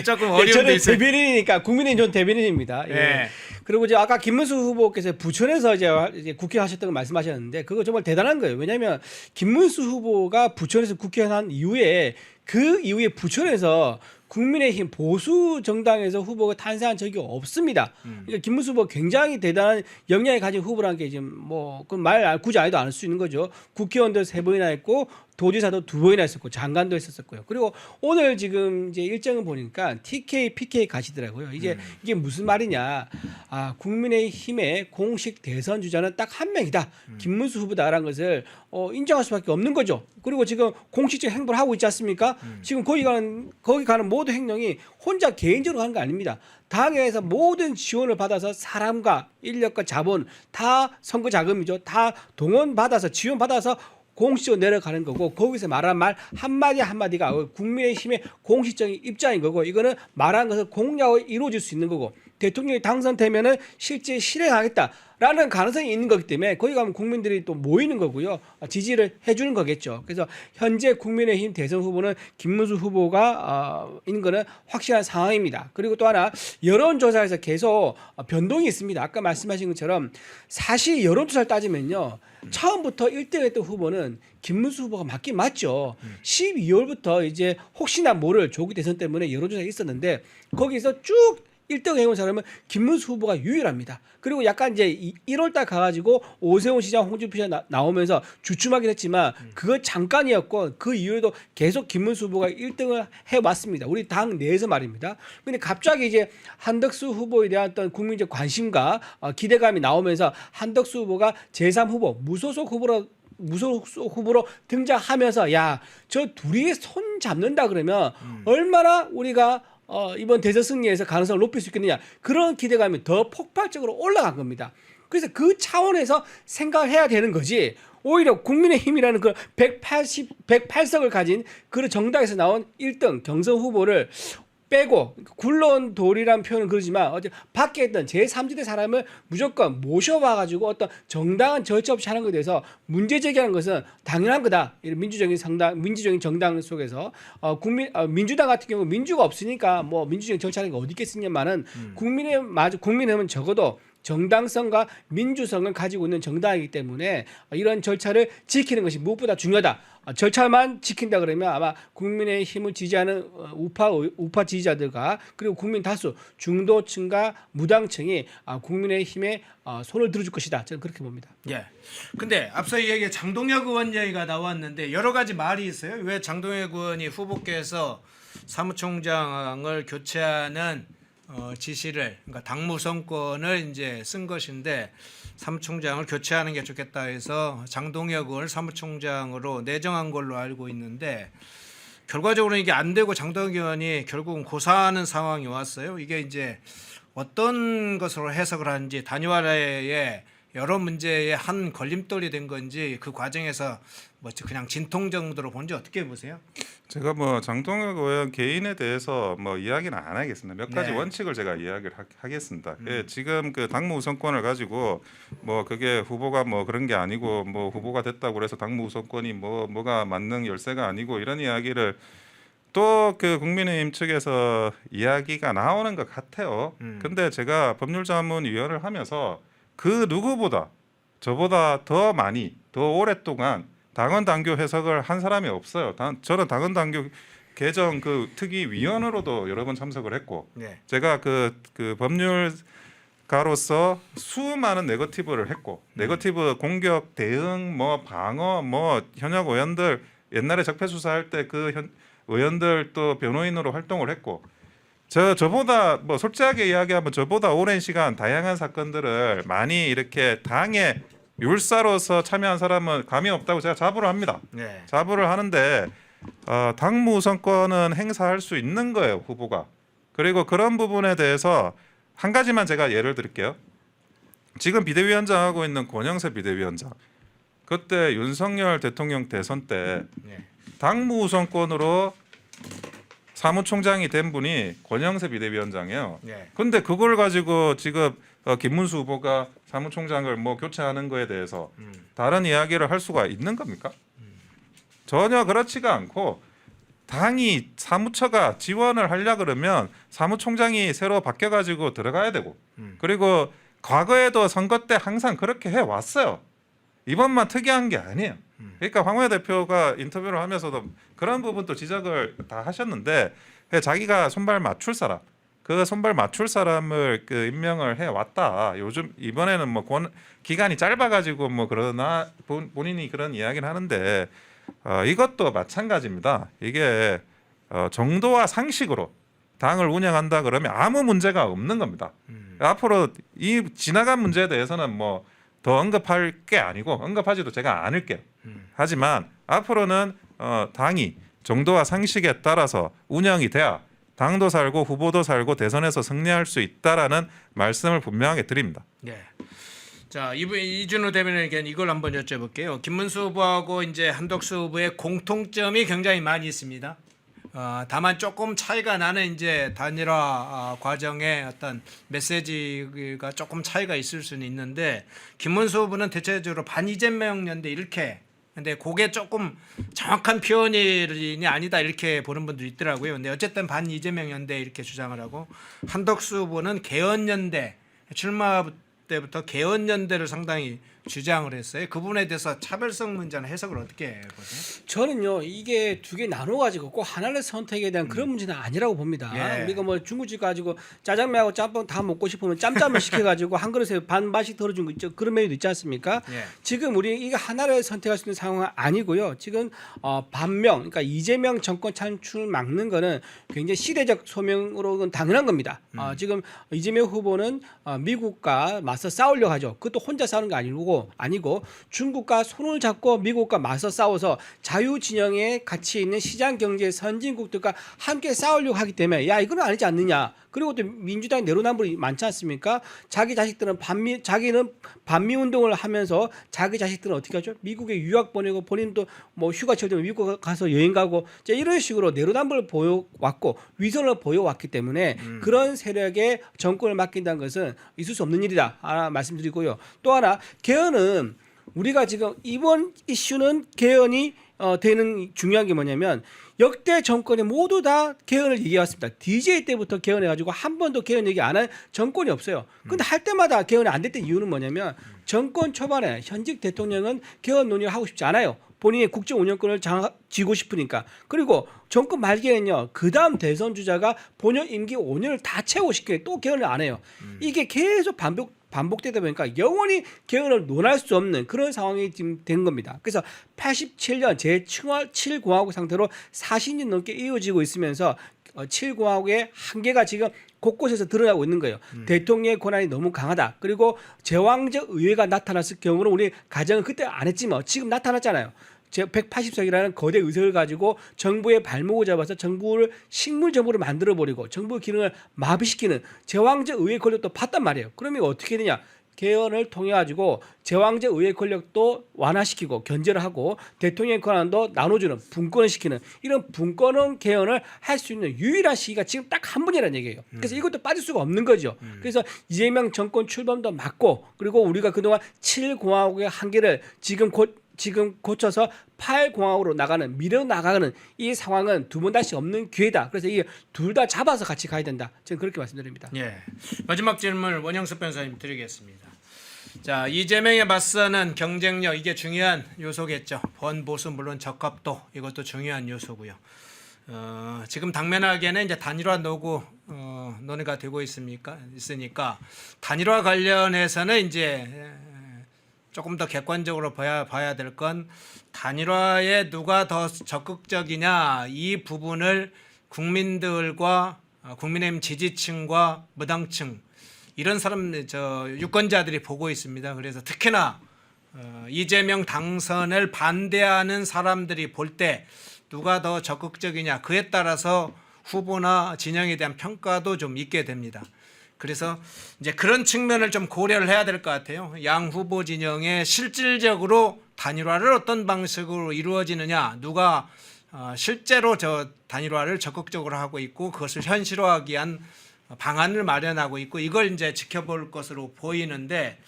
조금 어려움도 저는 있어요. 대변인이니까 국민의힘 전 대변인입니다. 예. 예. 그리고 이제 아까 김문수 후보께서 부천에서 이제 국회의원 하셨던 걸 말씀하셨는데 그거 정말 대단한 거예요. 왜냐하면 김문수 후보가 부천에서 국회의원 한 이후에 그 이후에 부천에서 국민의힘 보수 정당에서 후보가 탄생한 적이 없습니다. 그러니까 김문수 후보 굉장히 대단한 역량을 가진 후보라는 게 지금 뭐 그 말 굳이 안 해도 알 수 있는 거죠. 국회의원도 3번이나 했고 도지사도 2번이나 했었고 장관도 했었고요. 그리고 오늘 지금 이제 일정을 보니까 TK, PK 가시더라고요. 이제 이게 무슨 말이냐? 국민의힘의 공식 대선 주자는 딱 한 명이다. 김문수 후보다라는 것을 인정할 수밖에 없는 거죠. 그리고 지금 공식적 행보를 하고 있지 않습니까? 지금 거기 가는 모든 행동이 혼자 개인적으로 하는 거 아닙니다. 당에서 모든 지원을 받아서 사람과 인력과 자본 다 선거 자금이죠. 다 동원받아서 지원받아서 공식적으로 내려가는 거고 거기서 말한 말 한마디 한마디가 국민의힘의 공식적인 입장인 거고 이거는 말한 것을 공약으로 이루어질 수 있는 거고 대통령이 당선되면은 실제 실행하겠다라는 가능성이 있는 거기 때문에 거기 가면 국민들이 또 모이는 거고요. 지지를 해주는 거겠죠. 그래서 현재 국민의힘 대선 후보는 김문수 후보가 있는 거는 확실한 상황입니다. 그리고 또 하나 여론조사에서 계속 변동이 있습니다. 아까 말씀하신 것처럼 사실 여론조사를 따지면요. 처음부터 1등했던 후보는 김문수 후보가 맞긴 맞죠. 12월부터 이제 혹시나 모를 조기 대선 때문에 여론조사가 있었는데 거기서 쭉 1등 해온 사람은 김문수 후보가 유일합니다. 그리고 약간 이제 1월달 가가지고 오세훈 시장, 홍준표 시장 나오면서 주춤하긴 했지만 그거 잠깐이었고 그 이후에도 계속 김문수 후보가 1등을 해왔습니다. 우리 당 내에서 말입니다. 근데 갑자기 이제 한덕수 후보에 대한 어떤 국민적 관심과 기대감이 나오면서 한덕수 후보가 제3후보 무소속 후보로 등장하면서 야, 저 둘이 손 잡는다 그러면 얼마나 우리가 이번 대선 승리에서 가능성을 높일 수 있겠느냐 그런 기대감이 더 폭발적으로 올라간 겁니다. 그래서 그 차원에서 생각을 해야 되는 거지 오히려 국민의힘이라는 그 108석을 가진 그런 정당에서 나온 1등 경선 후보를 빼고 굴러온 돌이라는 표현은 그러지만 어제 밖에 있던 제3지대 사람을 무조건 모셔와가지고 어떤 정당한 절차 없이 하는 것에 대해서 문제 제기하는 것은 당연한 거다. 민주적인 정당 속에서 민주당 같은 경우 민주가 없으니까 뭐 민주적인 절차라는 게 어디 있겠느냐만은 국민의힘은 적어도 정당성과 민주성을 가지고 있는 정당이기 때문에 이런 절차를 지키는 것이 무엇보다 중요하다. 절차만 지킨다 그러면 아마 국민의힘을 지지하는 우파 지지자들과 그리고 국민 다수 중도층과 무당층이 국민의힘에 손을 들어줄 것이다. 저는 그렇게 봅니다. 예. 근데 앞서 얘기 장동혁 의원 얘기가 나왔는데 여러 가지 말이 있어요. 왜 장동혁 의원이 후보께서 사무총장을 교체하는 지시를, 그러니까 당무성권을 이제 쓴 것인데 사무총장을 교체하는 게 좋겠다 해서 장동혁 의원을 사무총장으로 내정한 걸로 알고 있는데 결과적으로 이게 안 되고 장동혁 의원이 결국은 고사하는 상황이 왔어요. 이게 이제 어떤 것으로 해석을 하는지 단일화의 여러 문제의 한 걸림돌이 된 건지 그 과정에서 뭐 그냥 진통 정도로 본지 어떻게 보세요? 제가 뭐 장동혁 의원 개인에 대해서 뭐 이야기는 안 하겠습니다. 몇 가지 네. 원칙을 제가 이야기를 하겠습니다. 예, 지금 그 당무 우선권을 가지고 뭐 그게 후보가 뭐 그런 게 아니고 뭐 후보가 됐다고 그래서 당무 우선권이 뭐가 만능 열쇠가 아니고 이런 이야기를 또 그 국민의힘 측에서 이야기가 나오는 것 같아요. 근데 제가 법률자문위원을 하면서 그 누구보다 저보다 더 많이 더 오랫동안 당헌 당규 해석을 한 사람이 없어요. 저는 당헌 당규 개정 그 특위위원으로도 여러 번 참석을 했고 네. 제가 그 법률가로서 수많은 네거티브를 했고 네거티브 공격 대응 뭐 방어 뭐 현역 의원들 옛날에 적폐 수사할 때 그 의원들 또 변호인으로 활동을 했고 저보다 뭐 솔직하게 이야기하면 저보다 오랜 시간 다양한 사건들을 많이 이렇게 당의 율사로서 참여한 사람은 감이 없다고 제가 자부를 합니다. 네. 자부를 하는데 당무 우선권은 행사할 수 있는 거예요, 후보가. 그리고 그런 부분에 대해서 한 가지만 제가 예를 들게요. 지금 비대위원장 하고 있는 권영세 비대위원장. 그때 윤석열 대통령 대선 때 네. 당무 우선권으로 사무총장이 된 분이 권영세 비대위원장이에요. 네. 근데 그걸 가지고 지금 김문수 후보가 사무총장을 뭐 교체하는 거에 대해서 다른 이야기를 할 수가 있는 겁니까? 전혀 그렇지가 않고 당이 사무처가 지원을 하려 그러면 사무총장이 새로 바뀌어 가지고 들어가야 되고 그리고 과거에도 선거 때 항상 그렇게 해 왔어요. 이번만 특이한 게 아니에요. 그러니까 황우여 대표가 인터뷰를 하면서도 그런 부분도 지적을 다 하셨는데 자기가 손발 맞출 사람, 그 손발 맞출 사람을 그 임명을 해 왔다. 요즘 이번에는 뭐 기간이 짧아가지고 뭐 그러나 본인이 그런 이야기를 하는데 이것도 마찬가지입니다. 이게 정도와 상식으로 당을 운영한다 그러면 아무 문제가 없는 겁니다. 앞으로 이 지나간 문제에 대해서는 뭐 더 언급할 게 아니고 언급하지도 제가 않을게요. 하지만 앞으로는 당이 정도와 상식에 따라서 운영이 돼야 당도 살고 후보도 살고 대선에서 승리할 수 있다라는 말씀을 분명하게 드립니다. 네. 자, 이준호 대변인에게 이걸 한번 여쭤볼게요. 김문수 후보하고 이제 한덕수 후보의 공통점이 굉장히 많이 있습니다. 다만 조금 차이가 나는 이제 단일화 과정의 어떤 메시지가 조금 차이가 있을 수는 있는데 김문수 후보는 대체적으로 반이재명 연대 이렇게 근데 그게 조금 정확한 표현이 아니다 이렇게 보는 분도 있더라고요. 근데 어쨌든 반이재명 연대 이렇게 주장을 하고 한덕수 후보는 개헌연대 출마 때부터 개헌연대를 상당히 주장을 했어요. 그 부분에 대해서 차별성 문제는 해석을 어떻게 보세요? 저는요 이게 두 개 나눠가지고 꼭 하나를 선택에 대한 그런 문제는 아니라고 봅니다. 예. 우리가 뭐 중국집 가지고 짜장면하고 짬뽕 다 먹고 싶으면 짬짬을 시켜가지고 한 그릇에 반반씩 덜어준 거 있죠. 그런 메뉴도 있지 않습니까? 예. 지금 우리 이게 하나를 선택할 수 있는 상황은 아니고요. 지금 반명, 그러니까 이재명 정권 창출 막는 거는 굉장히 시대적 소명으로는 당연한 겁니다. 지금 이재명 후보는 미국과 맞서 싸우려고 하죠. 그것도 혼자 싸우는 게 아니고 중국과 손을 잡고 미국과 맞서 싸워서 자유 진영에 가치 있는 시장 경제 선진국들과 함께 싸우려고 하기 때문에 야 이건 아니지 않느냐. 그리고 또 민주당 내로남불이 많지 않습니까? 자기 자식들은 자기는 반미 운동을 하면서 자기 자식들은 어떻게 하죠? 미국에 유학 보내고 본인도 뭐 휴가철 되면 미국 가서 여행 가고 이런 식으로 내로남불을 보여왔고 위선을 보여왔기 때문에 그런 세력에 정권을 맡긴다는 것은 있을 수 없는 일이다. 하나 말씀드리고요. 또 하나 개헌은 우리가 지금 이번 이슈는 개헌이 되는 중요한 게 뭐냐면 역대 정권이 모두 다 개헌을 얘기해왔습니다. DJ 때부터 개헌해가지고 한 번도 개헌 얘기 안 한 정권이 없어요. 근데 할 때마다 개헌이 안 됐던 이유는 뭐냐면 정권 초반에 현직 대통령은 개헌 논의를 하고 싶지 않아요. 본인의 국정 운영권을 쥐고 싶으니까. 그리고 정권 말기에는요. 그 다음 대선 주자가 본연 임기 5년을 다 채우고 싶게 또 개헌을 안 해요. 이게 계속 반복되다 보니까 영원히 개헌을 논할 수 없는 그런 상황이 지금 된 겁니다. 그래서 87년 제7공화국 상태로 40년 넘게 이어지고 있으면서 7공화국의 한계가 지금 곳곳에서 드러나고 있는 거예요. 대통령의 권한이 너무 강하다. 그리고 제왕적 의회가 나타났을 경우는 우리 가정은 그때 안 했지만 지금 나타났잖아요. 180석이라는 거대 의석을 가지고 정부의 발목을 잡아서 정부를 식물 정부로 만들어버리고 정부 기능을 마비시키는 제왕적 의회 권력도 봤단 말이에요. 그러면 어떻게 되냐? 개헌을 통해 가지고 제왕적 의회 권력도 완화시키고 견제를 하고 대통령의 권한도 나눠주는 분권을 시키는 이런 분권은 개헌을 할 수 있는 유일한 시기가 지금 딱 한 번이라는 얘기예요. 그래서 이것도 빠질 수가 없는 거죠. 그래서 이재명 정권 출범도 막고 그리고 우리가 그동안 7공화국의 한계를 지금 고쳐서 8공화국으로 나가는 밀어 나가는 이 상황은 두 번 다시 없는 기회다. 그래서 이게 둘 다 잡아서 같이 가야 된다. 저는 그렇게 말씀드립니다. 예. 마지막 질문 원영석 변호사님 드리겠습니다. 자, 이재명에 맞서는 경쟁력 이게 중요한 요소겠죠. 번보수 물론 적합도 이것도 중요한 요소고요. 지금 당면하게는 이제 단일화 노구 논의가 되고 있으니까 단일화 관련해서는 이제 조금 더 객관적으로 봐야 될 건 단일화에 누가 더 적극적이냐 이 부분을 국민들과 국민의힘 지지층과 무당층 이런 유권자들이 보고 있습니다. 그래서 특히나 이재명 당선을 반대하는 사람들이 볼 때 누가 더 적극적이냐 그에 따라서 후보나 진영에 대한 평가도 좀 있게 됩니다. 그래서 이제 그런 측면을 좀 고려를 해야 될 것 같아요. 양 후보 진영에 실질적으로 단일화를 어떤 방식으로 이루어지느냐, 누가 실제로 저 단일화를 적극적으로 하고 있고 그것을 현실화하기 위한 방안을 마련하고 있고 이걸 이제 지켜볼 것으로 보이는데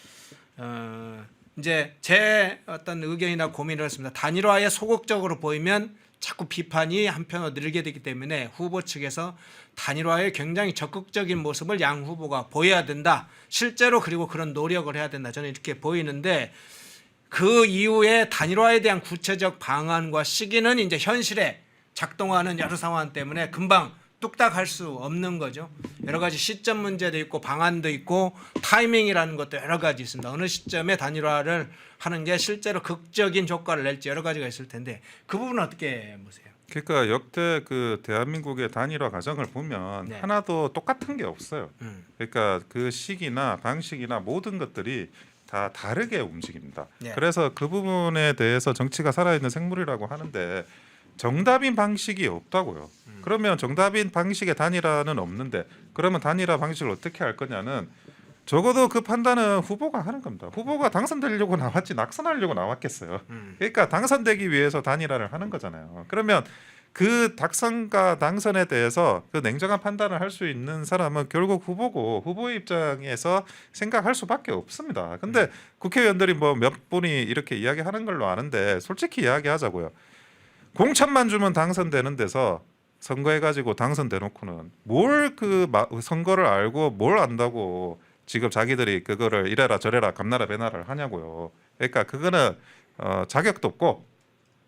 이제 제 어떤 의견이나 고민을 했습니다. 단일화에 소극적으로 보이면 자꾸 비판이 한편으로 늘게 되기 때문에 후보 측에서 단일화에 굉장히 적극적인 모습을 양 후보가 보여야 된다. 실제로 그리고 그런 노력을 해야 된다. 저는 이렇게 보이는데 그 이후에 단일화에 대한 구체적 방안과 시기는 이제 현실에 작동하는 여러 상황 때문에 금방 뚝딱 할 수 없는 거죠. 여러 가지 시점 문제도 있고 방안도 있고 타이밍이라는 것도 여러 가지 있습니다. 어느 시점에 단일화를 하는 게 실제로 극적인 효과를 낼지 여러 가지가 있을 텐데 그 부분은 어떻게 보세요? 그러니까 역대 그 대한민국의 단일화 과정을 보면 네. 하나도 똑같은 게 없어요. 그러니까 그 시기나 방식이나 모든 것들이 다 다르게 움직입니다. 네. 그래서 그 부분에 대해서 정치가 살아있는 생물이라고 하는데 정답인 방식이 없다고요. 그러면 정답인 방식의 단일화는 없는데 그러면 단일화 방식을 어떻게 할 거냐는 적어도 그 판단은 후보가 하는 겁니다. 후보가 당선되려고 나왔지 낙선하려고 나왔겠어요. 그러니까 당선되기 위해서 단일화를 하는 거잖아요. 그러면 그 당선과 당선에 대해서 그 냉정한 판단을 할 수 있는 사람은 결국 후보고 후보의 입장에서 생각할 수밖에 없습니다. 근데 국회의원들이 뭐 몇 분이 이렇게 이야기하는 걸로 아는데 솔직히 이야기하자고요. 공천만 주면 당선되는 데서 선거해가지고 당선돼놓고는 뭘 그 선거를 알고 뭘 안다고 지금 자기들이 그거를 이래라 저래라 감나라 배나라를 하냐고요. 그러니까 그거는 자격도 없고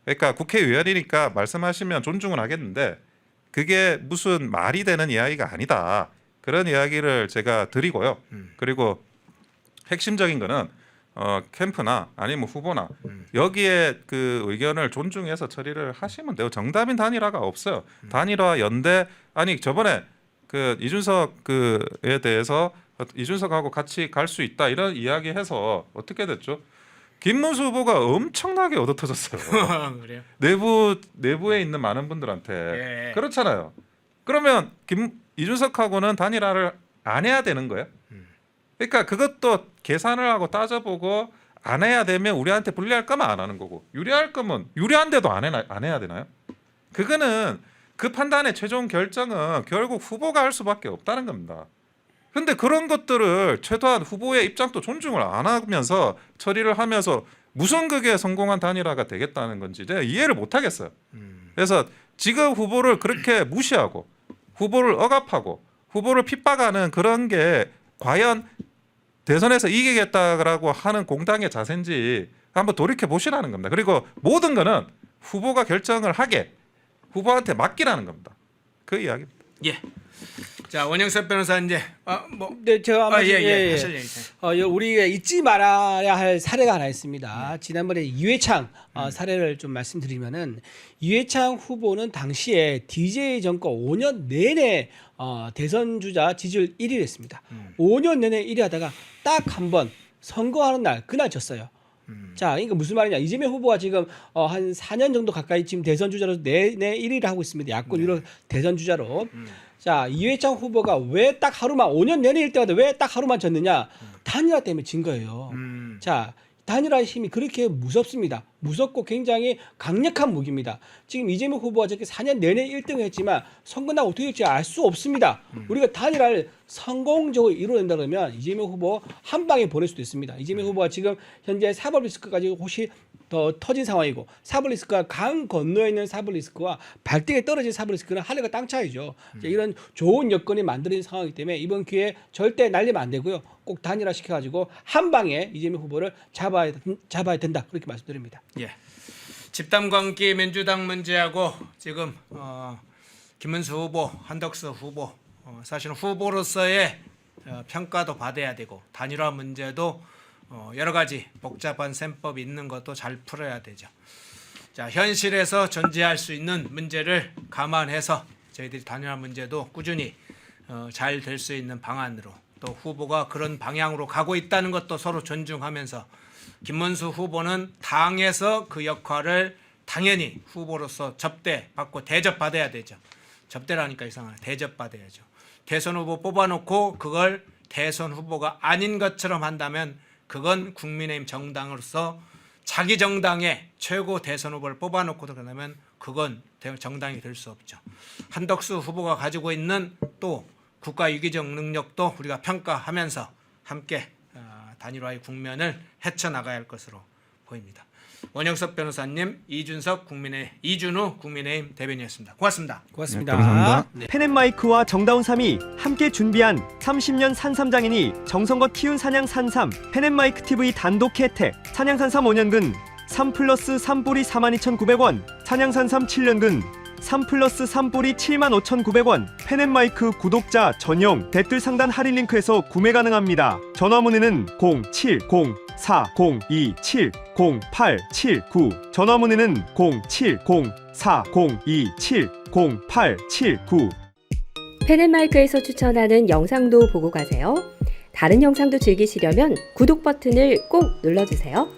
그러니까 국회의원이니까 말씀하시면 존중은 하겠는데 그게 무슨 말이 되는 이야기가 아니다. 그런 이야기를 제가 드리고요. 그리고 핵심적인 거는 캠프나 아니면 후보나 여기에 그 의견을 존중해서 처리를 하시면 돼요. 정답인 단일화가 없어요. 단일화 연대 아니 저번에 그 이준석 그에 대해서 이준석하고 같이 갈 수 있다 이런 이야기해서 어떻게 됐죠? 김문수 후보가 엄청나게 얻어터졌어요. 그래요? 내부에 있는 많은 분들한테 예. 그렇잖아요. 그러면 이준석하고는 단일화를 안 해야 되는 거예요. 그러니까 그것도 계산을 하고 따져보고 안 해야 되면 우리한테 불리할 거면 안 하는 거고 유리할 거면 유리한데도 안 해야 되나요? 그거는 그 판단의 최종 결정은 결국 후보가 할 수밖에 없다는 겁니다. 그런데 그런 것들을 최소한 후보의 입장도 존중을 안 하면서 처리를 하면서 무슨 그게 성공한 단일화가 되겠다는 건지 제가 이해를 못 하겠어요. 그래서 지금 후보를 그렇게 무시하고 후보를 억압하고 후보를 핍박하는 그런 게 과연 대선에서 이기겠다라고 하는 공당의 자세인지 한번 돌이켜 보시라는 겁니다. 그리고 모든 거는 후보가 결정을 하게 후보한테 맡기라는 겁니다. 그 이야기입니다. 예. 자, 원영석 변호사 이제 네, 제가 한번 하실 얘기. 우리가 잊지 말아야 할 사례가 하나 있습니다. 지난번에 이회창 사례를 좀 말씀드리면은 이회창 후보는 당시에 DJ 정권 5년 내내 대선 주자 지지율 1위를 했습니다. 5년 내내 1위 하다가 딱 한 번 선거하는 날 그날 졌어요. 자, 그러니까 무슨 말이냐? 이재명 후보가 지금 한 4년 정도 가까이 지금 대선 주자로 내내 1위를 하고 있습니다. 야권 1호 대선 주자로. 자, 이회창 후보가 왜 딱 하루만 5년 내내 1등하는데 왜 딱 하루만 졌느냐? 단일화 때문에 진 거예요. 자, 단일화의 힘이 그렇게 무섭습니다. 무섭고 굉장히 강력한 무기입니다. 지금 이재명 후보가 저렇게 4년 내내 1등을 했지만 선거 날 어떻게 될지 알 수 없습니다. 우리가 단일화를 성공적으로 이루어낸다 그러면 이재명 후보 한 방에 보낼 수도 있습니다. 이재명 후보가 지금 현재 사법 리스크까지 혹시 더 터진 상황이고 사법 리스크가 강 건너에 있는 사법 리스크와 발등에 떨어진 사법 리스크는 하늘과 땅 차이죠. 이런 좋은 여건이 만들어진 상황이기 때문에 이번 기회에 절대 날리면 안 되고요. 꼭 단일화 시켜가지고 한 방에 이재명 후보를 잡아야 된다 그렇게 말씀드립니다. 예. 집단관계 민주당 문제하고 지금 김문수 후보, 한덕수 후보 사실은 후보로서의 평가도 받아야 되고 단일화 문제도 여러 가지 복잡한 셈법이 있는 것도 잘 풀어야 되죠. 자, 현실에서 존재할 수 있는 문제를 감안해서 저희들이 단일화 문제도 꾸준히 잘 될 수 있는 방안으로 또 후보가 그런 방향으로 가고 있다는 것도 서로 존중하면서 김문수 후보는 당에서 그 역할을 당연히 후보로서 접대받고 대접받아야 되죠. 접대라니까 이상하네. 대접받아야죠. 대선 후보 뽑아놓고 그걸 대선 후보가 아닌 것처럼 한다면 그건 국민의힘 정당으로서 자기 정당의 최고 대선 후보를 뽑아놓고 그러면 그건 정당이 될 수 없죠. 한덕수 후보가 가지고 있는 또 국가 위기적 능력도 우리가 평가하면서 함께 단일화의 국면을 헤쳐나가야 할 것으로 보입니다. 원영석 변호사님, 이준우 국민의힘 대변인이었습니다. 고맙습니다. 고맙습니다. 네, 감사합니다. 네. 펜앤마이크와 정다운3이 함께 준비한 30년 산삼장인이 정성껏 키운 산양 산삼 펜앤마이크 TV 단독 혜택 산양 산삼 5년근 3+3 뿌리 42,900원 산양 산삼 7년근 3+3 뿌리 75,900원 펜앤마이크 구독자 전용 댓글 상단 할인 링크에서 구매 가능합니다. 전화 문의는 070-402-7087-9 전화 문의는 070-402-7087-9 펜앤마이크에서 추천하는 영상도 보고 가세요. 다른 영상도 즐기시려면 구독 버튼을 꼭 눌러주세요.